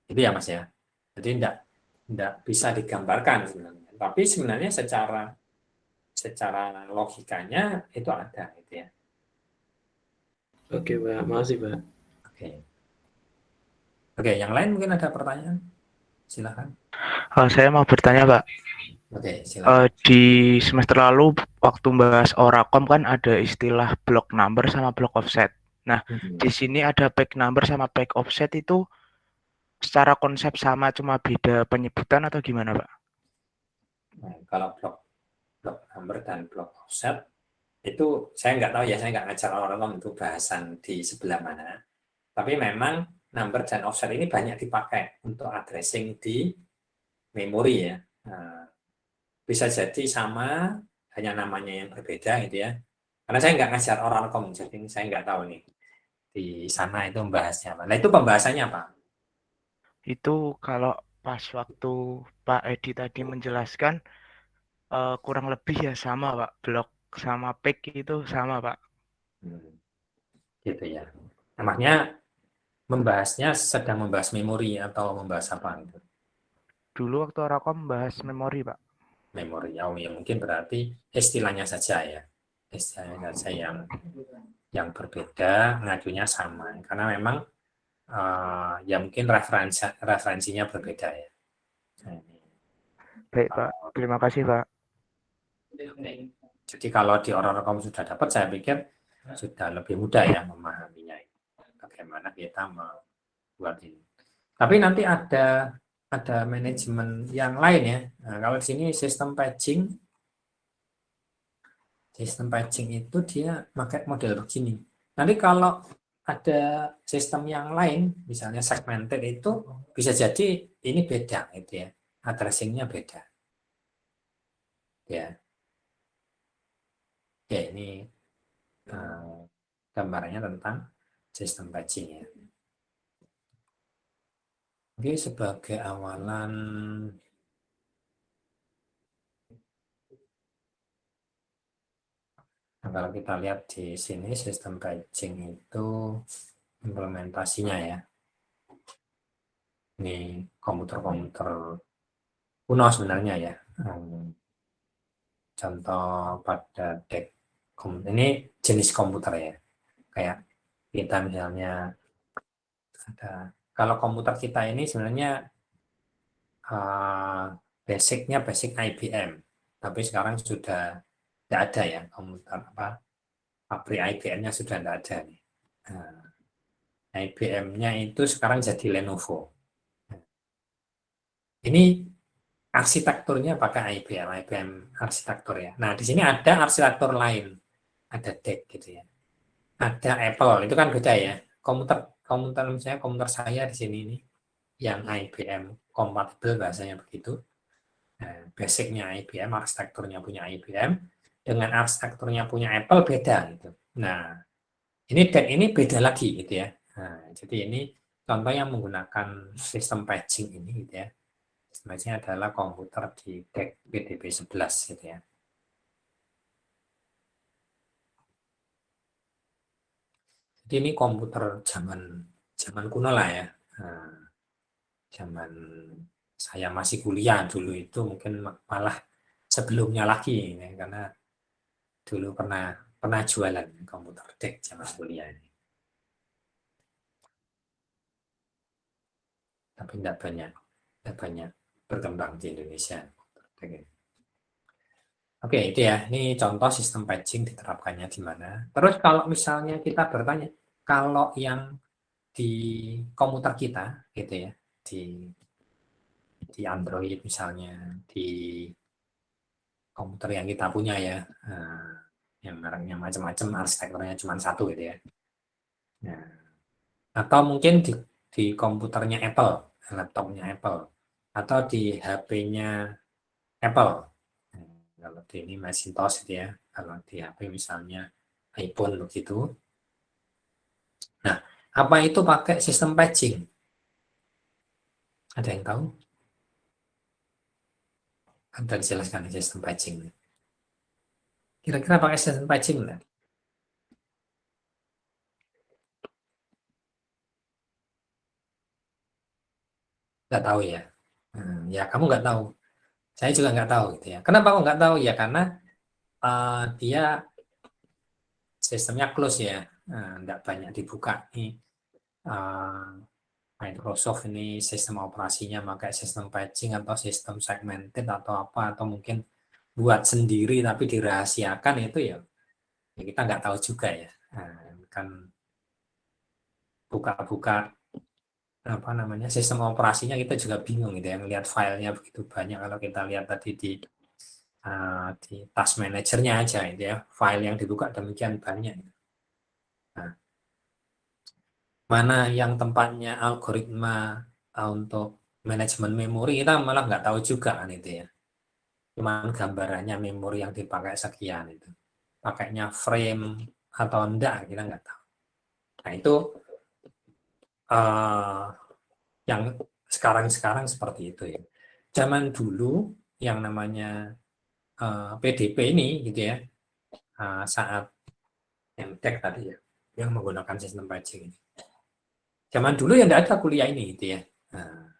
Itu ya Mas ya. Jadi tidak bisa digambarkan sebenarnya. Tapi sebenarnya secara logikanya itu ada gitu ya. Oke, Pak. Makasih, Pak. Oke. Oke, yang lain mungkin ada pertanyaan? Silakan. Saya mau bertanya, Pak. Oke, silakan. Di semester lalu waktu bahas Oracle kan ada istilah block number sama block offset. Nah, di sini ada page number sama page offset itu secara konsep sama, cuma beda penyebutan atau gimana, Pak? Nah, kalau block number dan block offset itu saya nggak tahu ya, saya nggak ngajar orang-orang untuk bahasan di sebelah mana. Tapi memang number dan offset ini banyak dipakai untuk addressing di memori ya. Nah, bisa jadi sama, hanya namanya yang berbeda gitu ya. Karena saya nggak ngajar Oracle, jadi saya nggak tahu nih di sana itu membahasnya apa. Nah itu pembahasannya apa? Itu kalau pas waktu Pak Edi tadi menjelaskan kurang lebih ya sama, Pak. Block sama page itu sama, Pak. Hmm, gitu ya. Namanya membahasnya sedang membahas memori atau membahas apa itu? Dulu waktu Oracle membahas memori, Pak. Memori. Oh ya mungkin berarti istilahnya saja ya. Istilahnya saja yang berbeda, ngajunya sama. Karena memang ya mungkin referensinya berbeda ya. Nah, ini. Baik, Pak. Terima kasih, Pak. Jadi kalau di orang kamu sudah dapat, saya pikir sudah lebih mudah ya memahaminya. Bagaimana kita membuat ini. Tapi nanti ada manajemen yang lain ya. Nah, kalau di sini sistem patching itu dia pakai model begini. Nanti kalau ada sistem yang lain, misalnya segmented itu bisa jadi ini beda gitu ya, addressingnya beda. Ya, ya ini gambarnya tentang sistem patching ya. Oke, sebagai awalan nah, kalau kita lihat di sini sistem patching itu implementasinya ya. Ini komputer-komputer kuno sebenarnya ya. Contoh pada deck ini jenis komputer ya. Kayak kita misalnya ada kalau komputer kita ini sebenarnya basicnya basic IBM, tapi sekarang sudah tidak ada ya komputer apa pabrik IBM-nya sudah tidak ada nih. IBM-nya itu sekarang jadi Lenovo. Ini arsitekturnya pakai IBM arsitektur ya. Nah, di sini ada arsitektur lain, ada DEC gitu ya. Ada Apple, itu kan beda ya. Komputer komputer misalnya komputer saya di sini ini yang IBM kompatibel bahasanya begitu. Nah, basicnya IBM, arsitekturnya punya IBM, dengan arsitekturnya punya Apple beda gitu. Nah, ini DEC ini beda lagi gitu ya. Nah, jadi ini contoh yang menggunakan sistem patching ini gitu ya. Sebenarnya adalah komputer di DEC PDB-11 gitu ya. Jadi ini komputer zaman kuno lah ya. Nah, zaman saya masih kuliah dulu itu mungkin malah sebelumnya lagi ya, karena dulu pernah pernah jualan komputer DEC zaman kuliah ini. Tapi tidak banyak berkembang di Indonesia. Oke, itu ya. Ini contoh sistem patching diterapkannya di mana. Terus kalau misalnya kita bertanya, kalau yang di komputer kita, gitu ya, di Android misalnya, di komputer yang kita punya ya, yang mereknya macam-macam, arsitekturnya cuma satu gitu ya. Nah, atau mungkin di komputernya Apple, laptopnya Apple, atau di HP-nya Apple. Nah, kalau di ini Macintosh gitu ya, kalau di HP misalnya iPhone begitu. Nah, apa itu pakai sistem patching? Ada yang tahu? Ada dijelaskan sistem patching. Kira-kira pakai sistem patching nggak? Nggak tahu ya. Ya kamu nggak tahu. Saya juga nggak tahu gitu ya. Kenapa aku nggak tahu ya? Karena dia sistemnya close ya. Nggak banyak dibuka nih. eh, Microsoft ini sistem operasinya pakai sistem patching atau sistem segmented atau apa atau mungkin buat sendiri tapi dirahasiakan itu ya, ya kita nggak tahu juga ya. Kan buka-buka apa namanya sistem operasinya kita juga bingung gitu ya, melihat filenya begitu banyak. Kalau kita lihat tadi di task manajernya aja gitu ya, file yang dibuka demikian banyak. Nah, mana yang tempatnya algoritma untuk manajemen memori kita malah nggak tahu juga kan itu ya. Cuman gambarannya memori yang dipakai sekian itu. Pakainya frame atau enggak kita nggak tahu. Nah itu uh, yang sekarang-sekarang seperti itu ya. Zaman dulu yang namanya PDP ini gitu ya, saat MTech tadi ya, yang menggunakan sistem patching ini. Zaman dulu ya enggak ada kuliah ini gitu ya. Nah,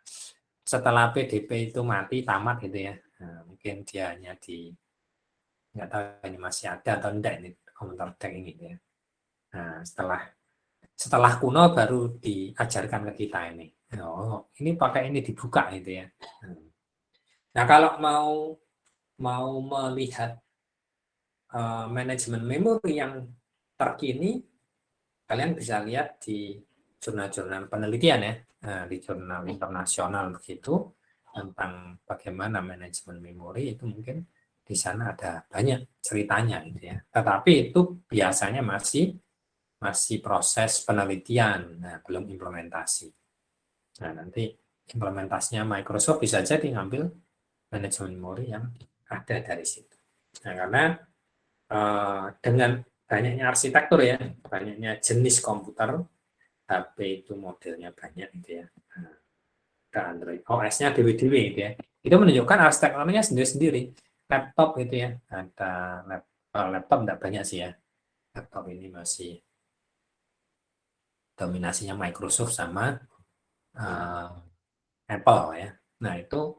setelah PDP itu mati tamat gitu ya, mungkin dia hanya nggak tahu ini masih ada atau enggak ini komputer tech ini gitu ya. Nah, setelah kuno baru diajarkan ke kita ini. Oh, ini pakai ini dibuka gitu ya. Nah, kalau mau melihat manajemen memori yang terkini, kalian bisa lihat di jurnal-jurnal penelitian ya, di jurnal internasional begitu tentang bagaimana manajemen memori itu mungkin di sana ada banyak ceritanya gitu ya. Tetapi itu biasanya masih proses penelitian, nah, belum implementasi. Nah, nanti implementasinya Microsoft bisa jadi ngambil manajemen memori yang ada dari situ. Nah, karena dengan banyaknya arsitektur ya, banyaknya jenis komputer, HP itu modelnya banyak gitu ya. Nah, ada Android OS-nya dewe-dewe gitu ya. Itu menunjukkan arsitekturnya sendiri-sendiri. Laptop gitu ya, ada laptop enggak banyak sih ya. Laptop ini masih dominasinya Microsoft sama uh, Apple ya. Nah itu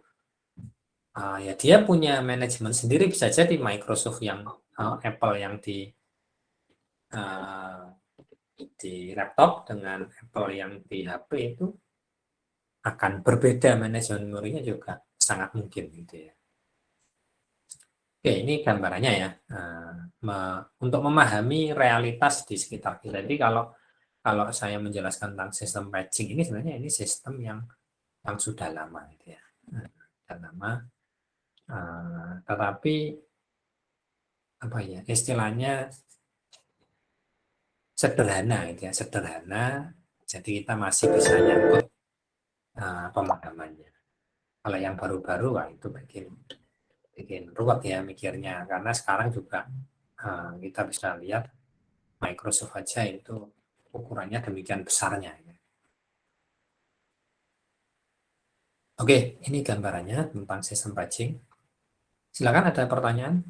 ya dia punya manajemen sendiri, bisa jadi Microsoft yang Apple yang uh, di laptop dengan Apple yang di HP itu akan berbeda manajemen memorinya juga sangat mungkin gitu ya. Oke, ini gambarannya ya. Untuk memahami realitas di sekitar kita. Jadi kalau kalau saya menjelaskan tentang sistem patching ini sebenarnya ini sistem yang sudah lama gitu ya. Sudah lama. Tetapi apa ya istilahnya sederhana gitu ya, sederhana. Jadi kita masih bisa nyangkut pemahamannya. Kalau yang baru-baru wah itu bikin bikin ruwet ya mikirnya karena sekarang juga kita bisa lihat Microsoft aja itu ukurannya demikian besarnya. Oke, ini gambarannya tentang sistem patching. Silakan ada pertanyaan.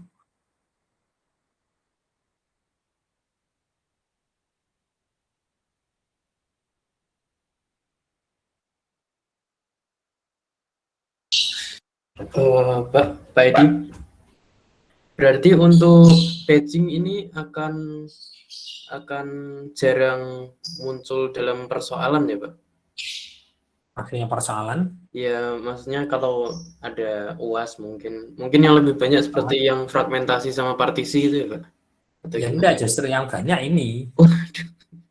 Pak Edi, berarti untuk patching ini akan jarang muncul dalam persoalan ya, Pak? Akhirnya persoalan. Ya, maksudnya kalau ada UAS mungkin yang lebih banyak seperti yang fragmentasi sama partisi itu ya, Pak? Atau Ya gimana? enggak, justru yang banyak ini.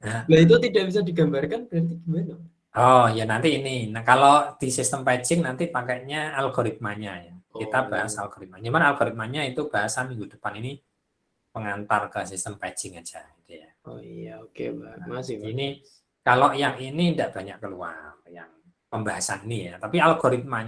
Nah, Nah, itu tidak bisa digambarkan berarti gimana? oh ya nanti ini. Nah kalau di sistem patching nanti pakainya algoritmanya ya. Kita bahas Oh, algoritmanya. Cuman algoritmanya itu bahasan minggu depan ini pengantar ke sistem patching aja gitu ya. oh iya, oke, Pak. Nah, Masih, jadi Pak. ini kalau yang ini tidak banyak keluar yang pembahasan ini ya. Tapi algoritma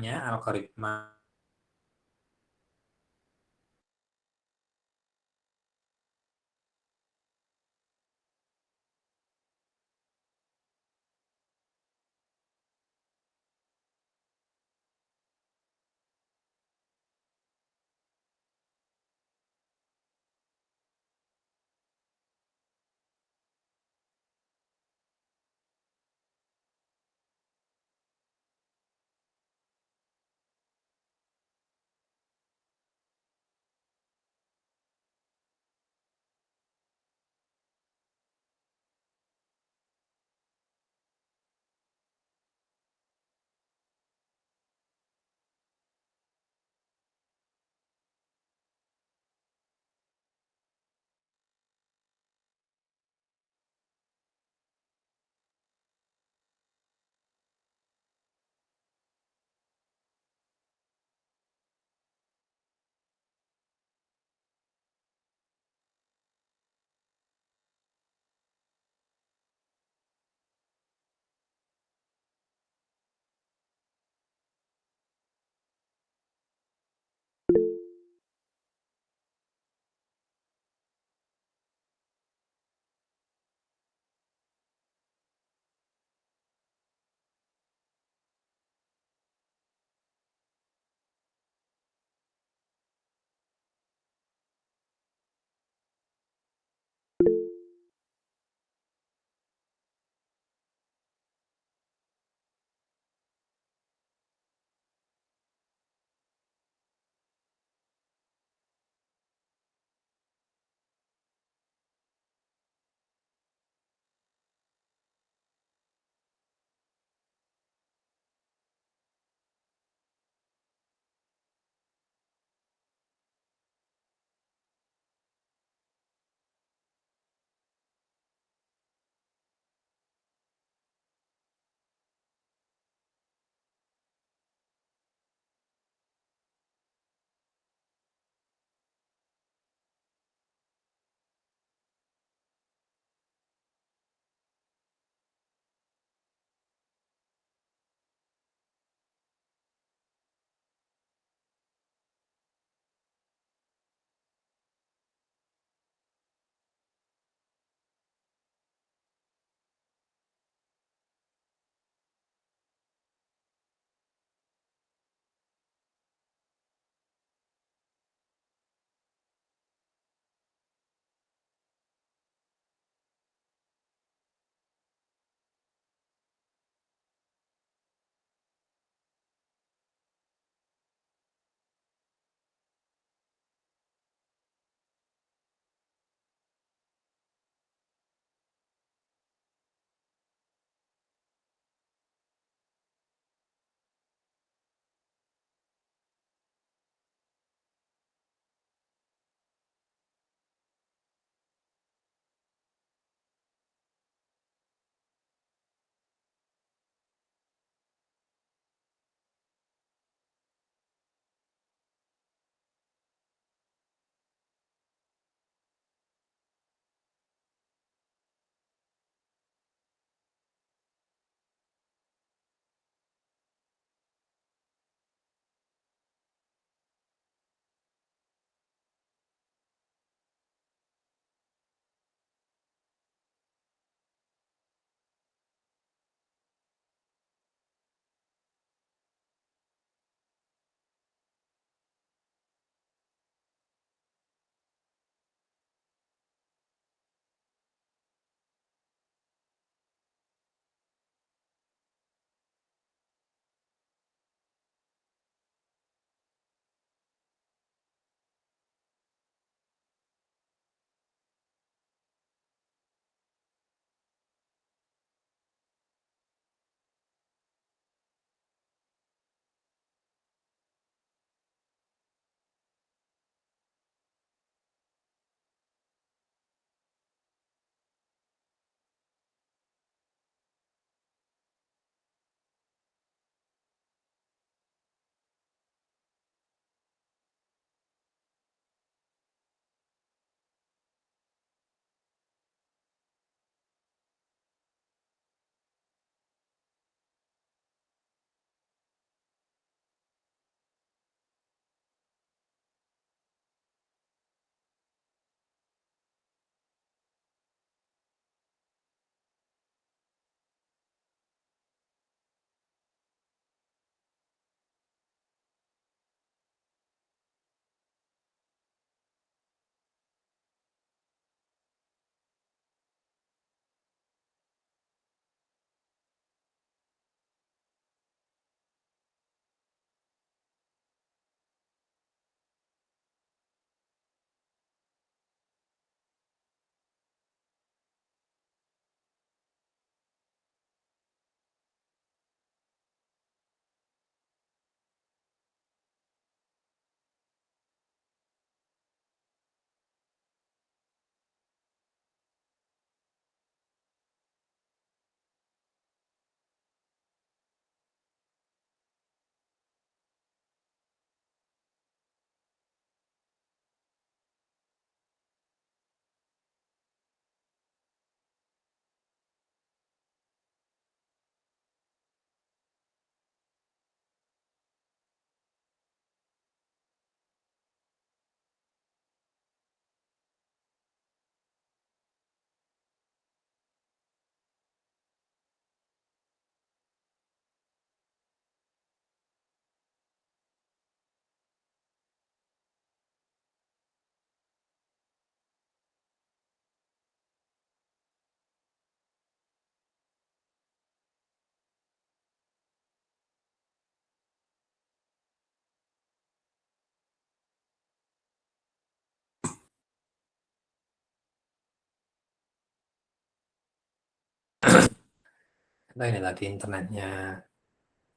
Nah, ini tadi internetnya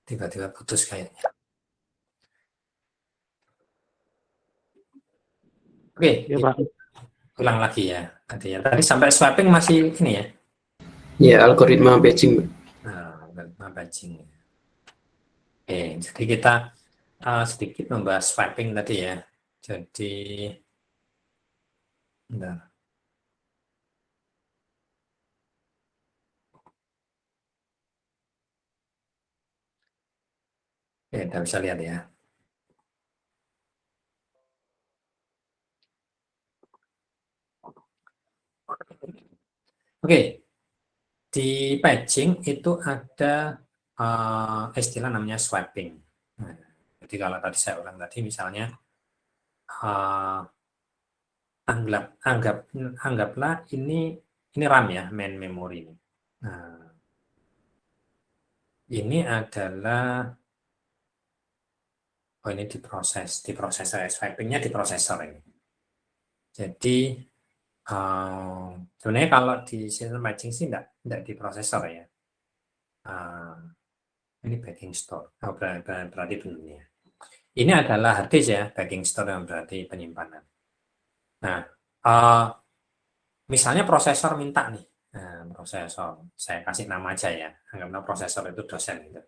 tiba-tiba putus kayaknya. Oke, Ya, Pak. ulang lagi ya. Tadi sampai swapping masih ini ya. Ya, algoritma batching, Pak. Nah, batching. Oke, jadi kita sedikit membahas swapping tadi ya. Jadi, bentar. Oke, kita bisa lihat ya. Oke, di patching itu ada istilah namanya swapping. Nah, jadi kalau tadi saya ulang tadi misalnya uh, anggaplah ini RAM ya, main memory ini. Nah, ini adalah ini diproses swappingnya di prosesor ini. Jadi sebenarnya kalau di sistem matching sih enggak di prosesor ya. Ini backing store. Berarti benarnya. Ini adalah hard disk ya, backing store yang berarti penyimpanan. Nah, misalnya prosesor minta nih, prosesor, saya kasih nama aja ya, anggaplah prosesor itu dosen gitu.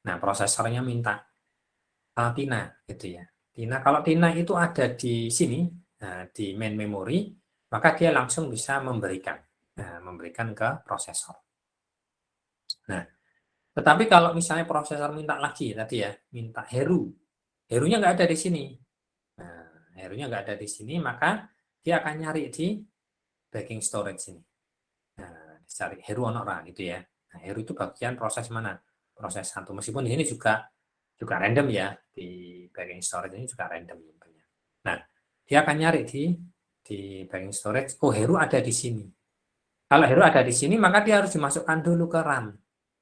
Nah, prosesornya minta Tina gitu ya. Tina, kalau Tina itu ada di sini, di main memory, maka dia langsung bisa memberikan ke prosesor. Nah, tetapi kalau misalnya prosesor minta lagi tadi ya, minta Herunya nggak ada di sini. Nah, Herunya nggak ada di sini, maka dia akan nyari di backing storage ini. Nah, cari Heru onora gitu ya. Nah, Heru itu bagian proses mana? Proses satu. Meskipun di sini juga random ya, di backing storage ini juga random. Nah, dia akan nyari di backing storage. Oh, Heru ada di sini. Kalau Heru ada di sini, maka dia harus dimasukkan dulu ke RAM,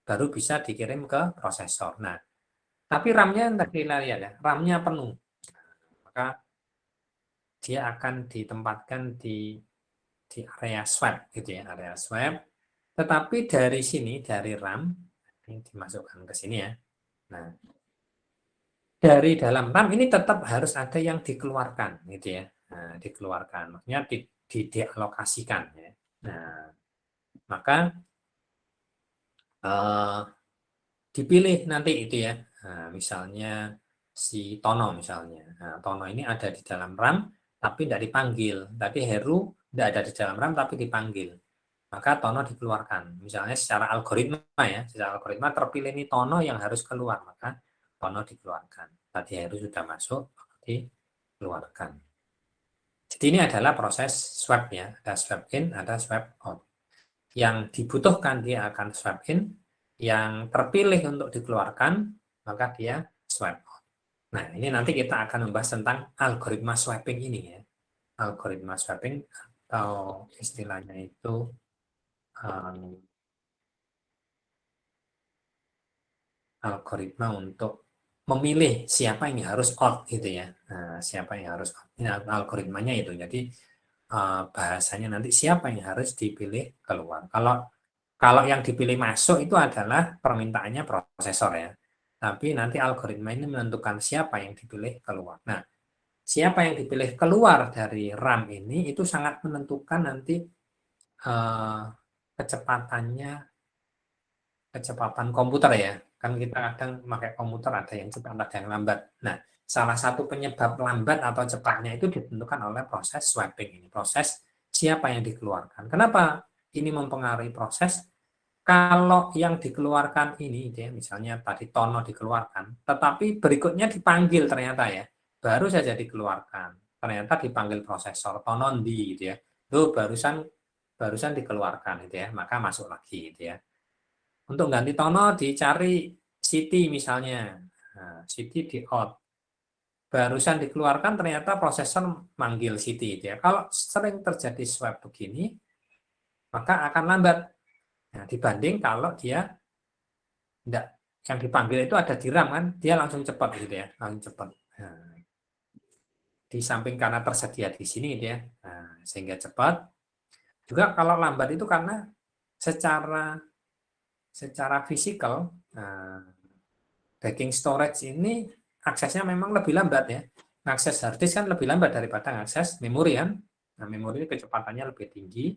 baru bisa dikirim ke prosesor. Nah, tapi RAM-nya tadi lihat ya, RAM-nya penuh. Maka dia akan ditempatkan di area swap gitu ya, area swap. Tetapi dari sini, dari RAM, ini dimasukkan ke sini ya. Nah, dari dalam RAM ini tetap harus ada yang dikeluarkan gitu ya. Nah, dikeluarkan, maksudnya dialokasikan ya. Nah, maka dipilih nanti itu ya. Nah, misalnya si Tono misalnya. Nah, Tono ini ada di dalam RAM tapi tidak dipanggil. Tadi Heru tidak ada di dalam RAM tapi dipanggil. Maka Tono dikeluarkan. Misalnya secara algoritma ya, secara algoritma terpilih ini Tono yang harus keluar, maka Tono dikeluarkan. Tadi Heru sudah masuk, dikeluarkan. Jadi ini adalah proses swap ya, ada swap in, ada swap out. Yang dibutuhkan dia akan swap in, yang terpilih untuk dikeluarkan, maka dia swap out. Nah, ini nanti kita akan membahas tentang algoritma swapping ini ya. Algoritma swapping atau istilahnya itu algoritma untuk memilih siapa yang harus out gitu ya. Nah, siapa yang harus out. Ini algoritmanya itu. Jadi bahasanya nanti siapa yang harus dipilih keluar. Kalau yang dipilih masuk itu adalah permintaannya prosesor ya. Tapi nanti algoritma ini menentukan siapa yang dipilih keluar. Nah, siapa yang dipilih keluar dari RAM ini itu sangat menentukan nanti kecepatan komputer ya. Kan kita kadang pakai komputer ada yang cepat, ada yang lambat. Nah, salah satu penyebab lambat atau cepatnya itu ditentukan oleh proses swapping ini, proses siapa yang dikeluarkan. Kenapa ini mempengaruhi proses? Kalau yang dikeluarkan ini, ya, misalnya tadi Tono dikeluarkan, tetapi berikutnya dipanggil ternyata ya, baru saja dikeluarkan. Ternyata dipanggil prosesor Tonondi gitu ya. Itu barusan dikeluarkan gitu ya, maka masuk lagi gitu ya. Untuk ganti Tono dicari Siti misalnya. Nah, Siti di out. Barusan dikeluarkan ternyata prosesor manggil Siti gitu ya. Kalau sering terjadi swap begini, maka akan lambat. Nah, dibanding kalau dia enggak, yang dipanggil itu ada di RAM kan, dia langsung cepat gitu ya, langsung cepat. Nah, di samping karena tersedia di sini gitu ya, nah, sehingga cepat. Juga kalau lambat itu karena secara secara fisikal backing storage ini aksesnya memang lebih lambat ya. Akses hard disk kan lebih lambat daripada akses memori kan. Nah, memori kecepatannya lebih tinggi,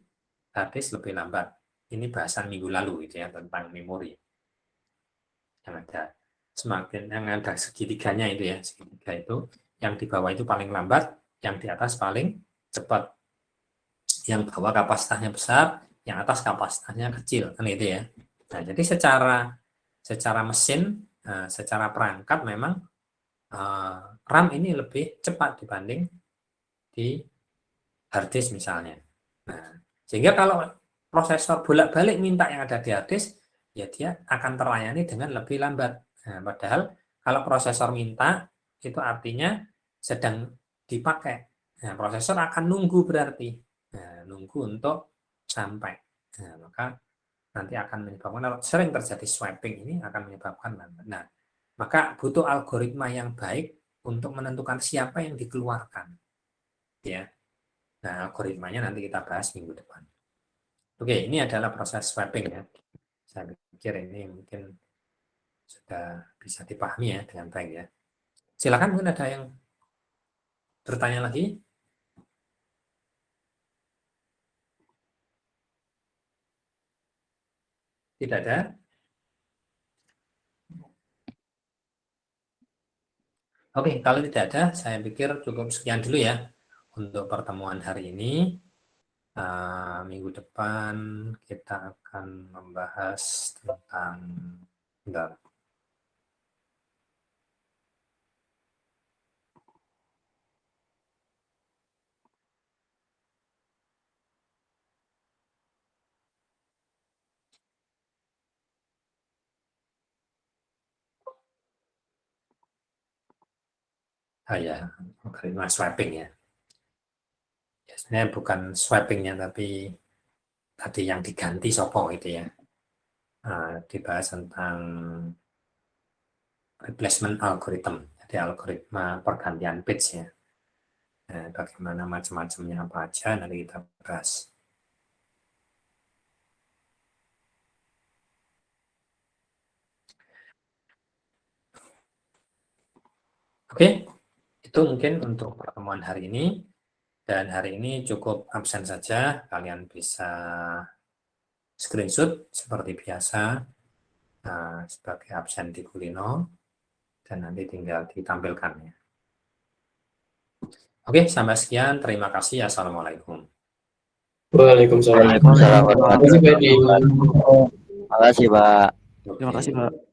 hard disk lebih lambat. Ini bahasan minggu lalu gitu ya tentang memori. Yang ada yang ada segitiganya itu ya, segitiga itu yang di bawah itu paling lambat, yang di atas paling cepat. Yang bawah kapasitasnya besar, yang atas kapasitasnya kecil kan itu ya. Nah, jadi secara mesin, secara perangkat memang RAM ini lebih cepat dibanding di hard disk misalnya. Nah, sehingga kalau prosesor bolak-balik minta yang ada di hard disk, ya dia akan terlayani dengan lebih lambat. Nah, padahal kalau prosesor minta, itu artinya sedang dipakai. Nah, prosesor akan nunggu berarti. Nah, nunggu untuk sampai. Nah, maka nanti akan menyebabkan, kalau sering terjadi swapping ini akan menyebabkan lambat. Nah, maka butuh algoritma yang baik untuk menentukan siapa yang dikeluarkan. Ya. Nah, algoritmanya nanti kita bahas minggu depan. Oke, ini adalah proses swapping ya. Saya pikir ini mungkin sudah bisa dipahami ya dengan baik ya. Silakan, mungkin ada yang bertanya lagi? Tidak ada? Oke, kalau tidak ada, saya pikir cukup sekian dulu ya untuk pertemuan hari ini. Minggu depan kita akan membahas tentang ya, algoritma swapping ya. Sebenarnya bukan swappingnya, tapi tadi yang diganti sopo itu ya. Dibahas tentang replacement algorithm, jadi algoritma pergantian bits ya. Bagaimana macam-macamnya apa aja nanti kita bahas. Oke, itu mungkin untuk pertemuan hari ini. Dan hari ini cukup absen saja, kalian bisa screenshot seperti biasa sebagai absen di Kulino, dan nanti tinggal ditampilkan ya. Oke, sampai sekian. Terima kasih. Assalamualaikum. Waalaikumsalam. Waalaikumsalam warahmatullahi Terima kasih, Pak Edi. wabarakatuh. Terima kasih, Pak. Oke. Terima kasih, Pak.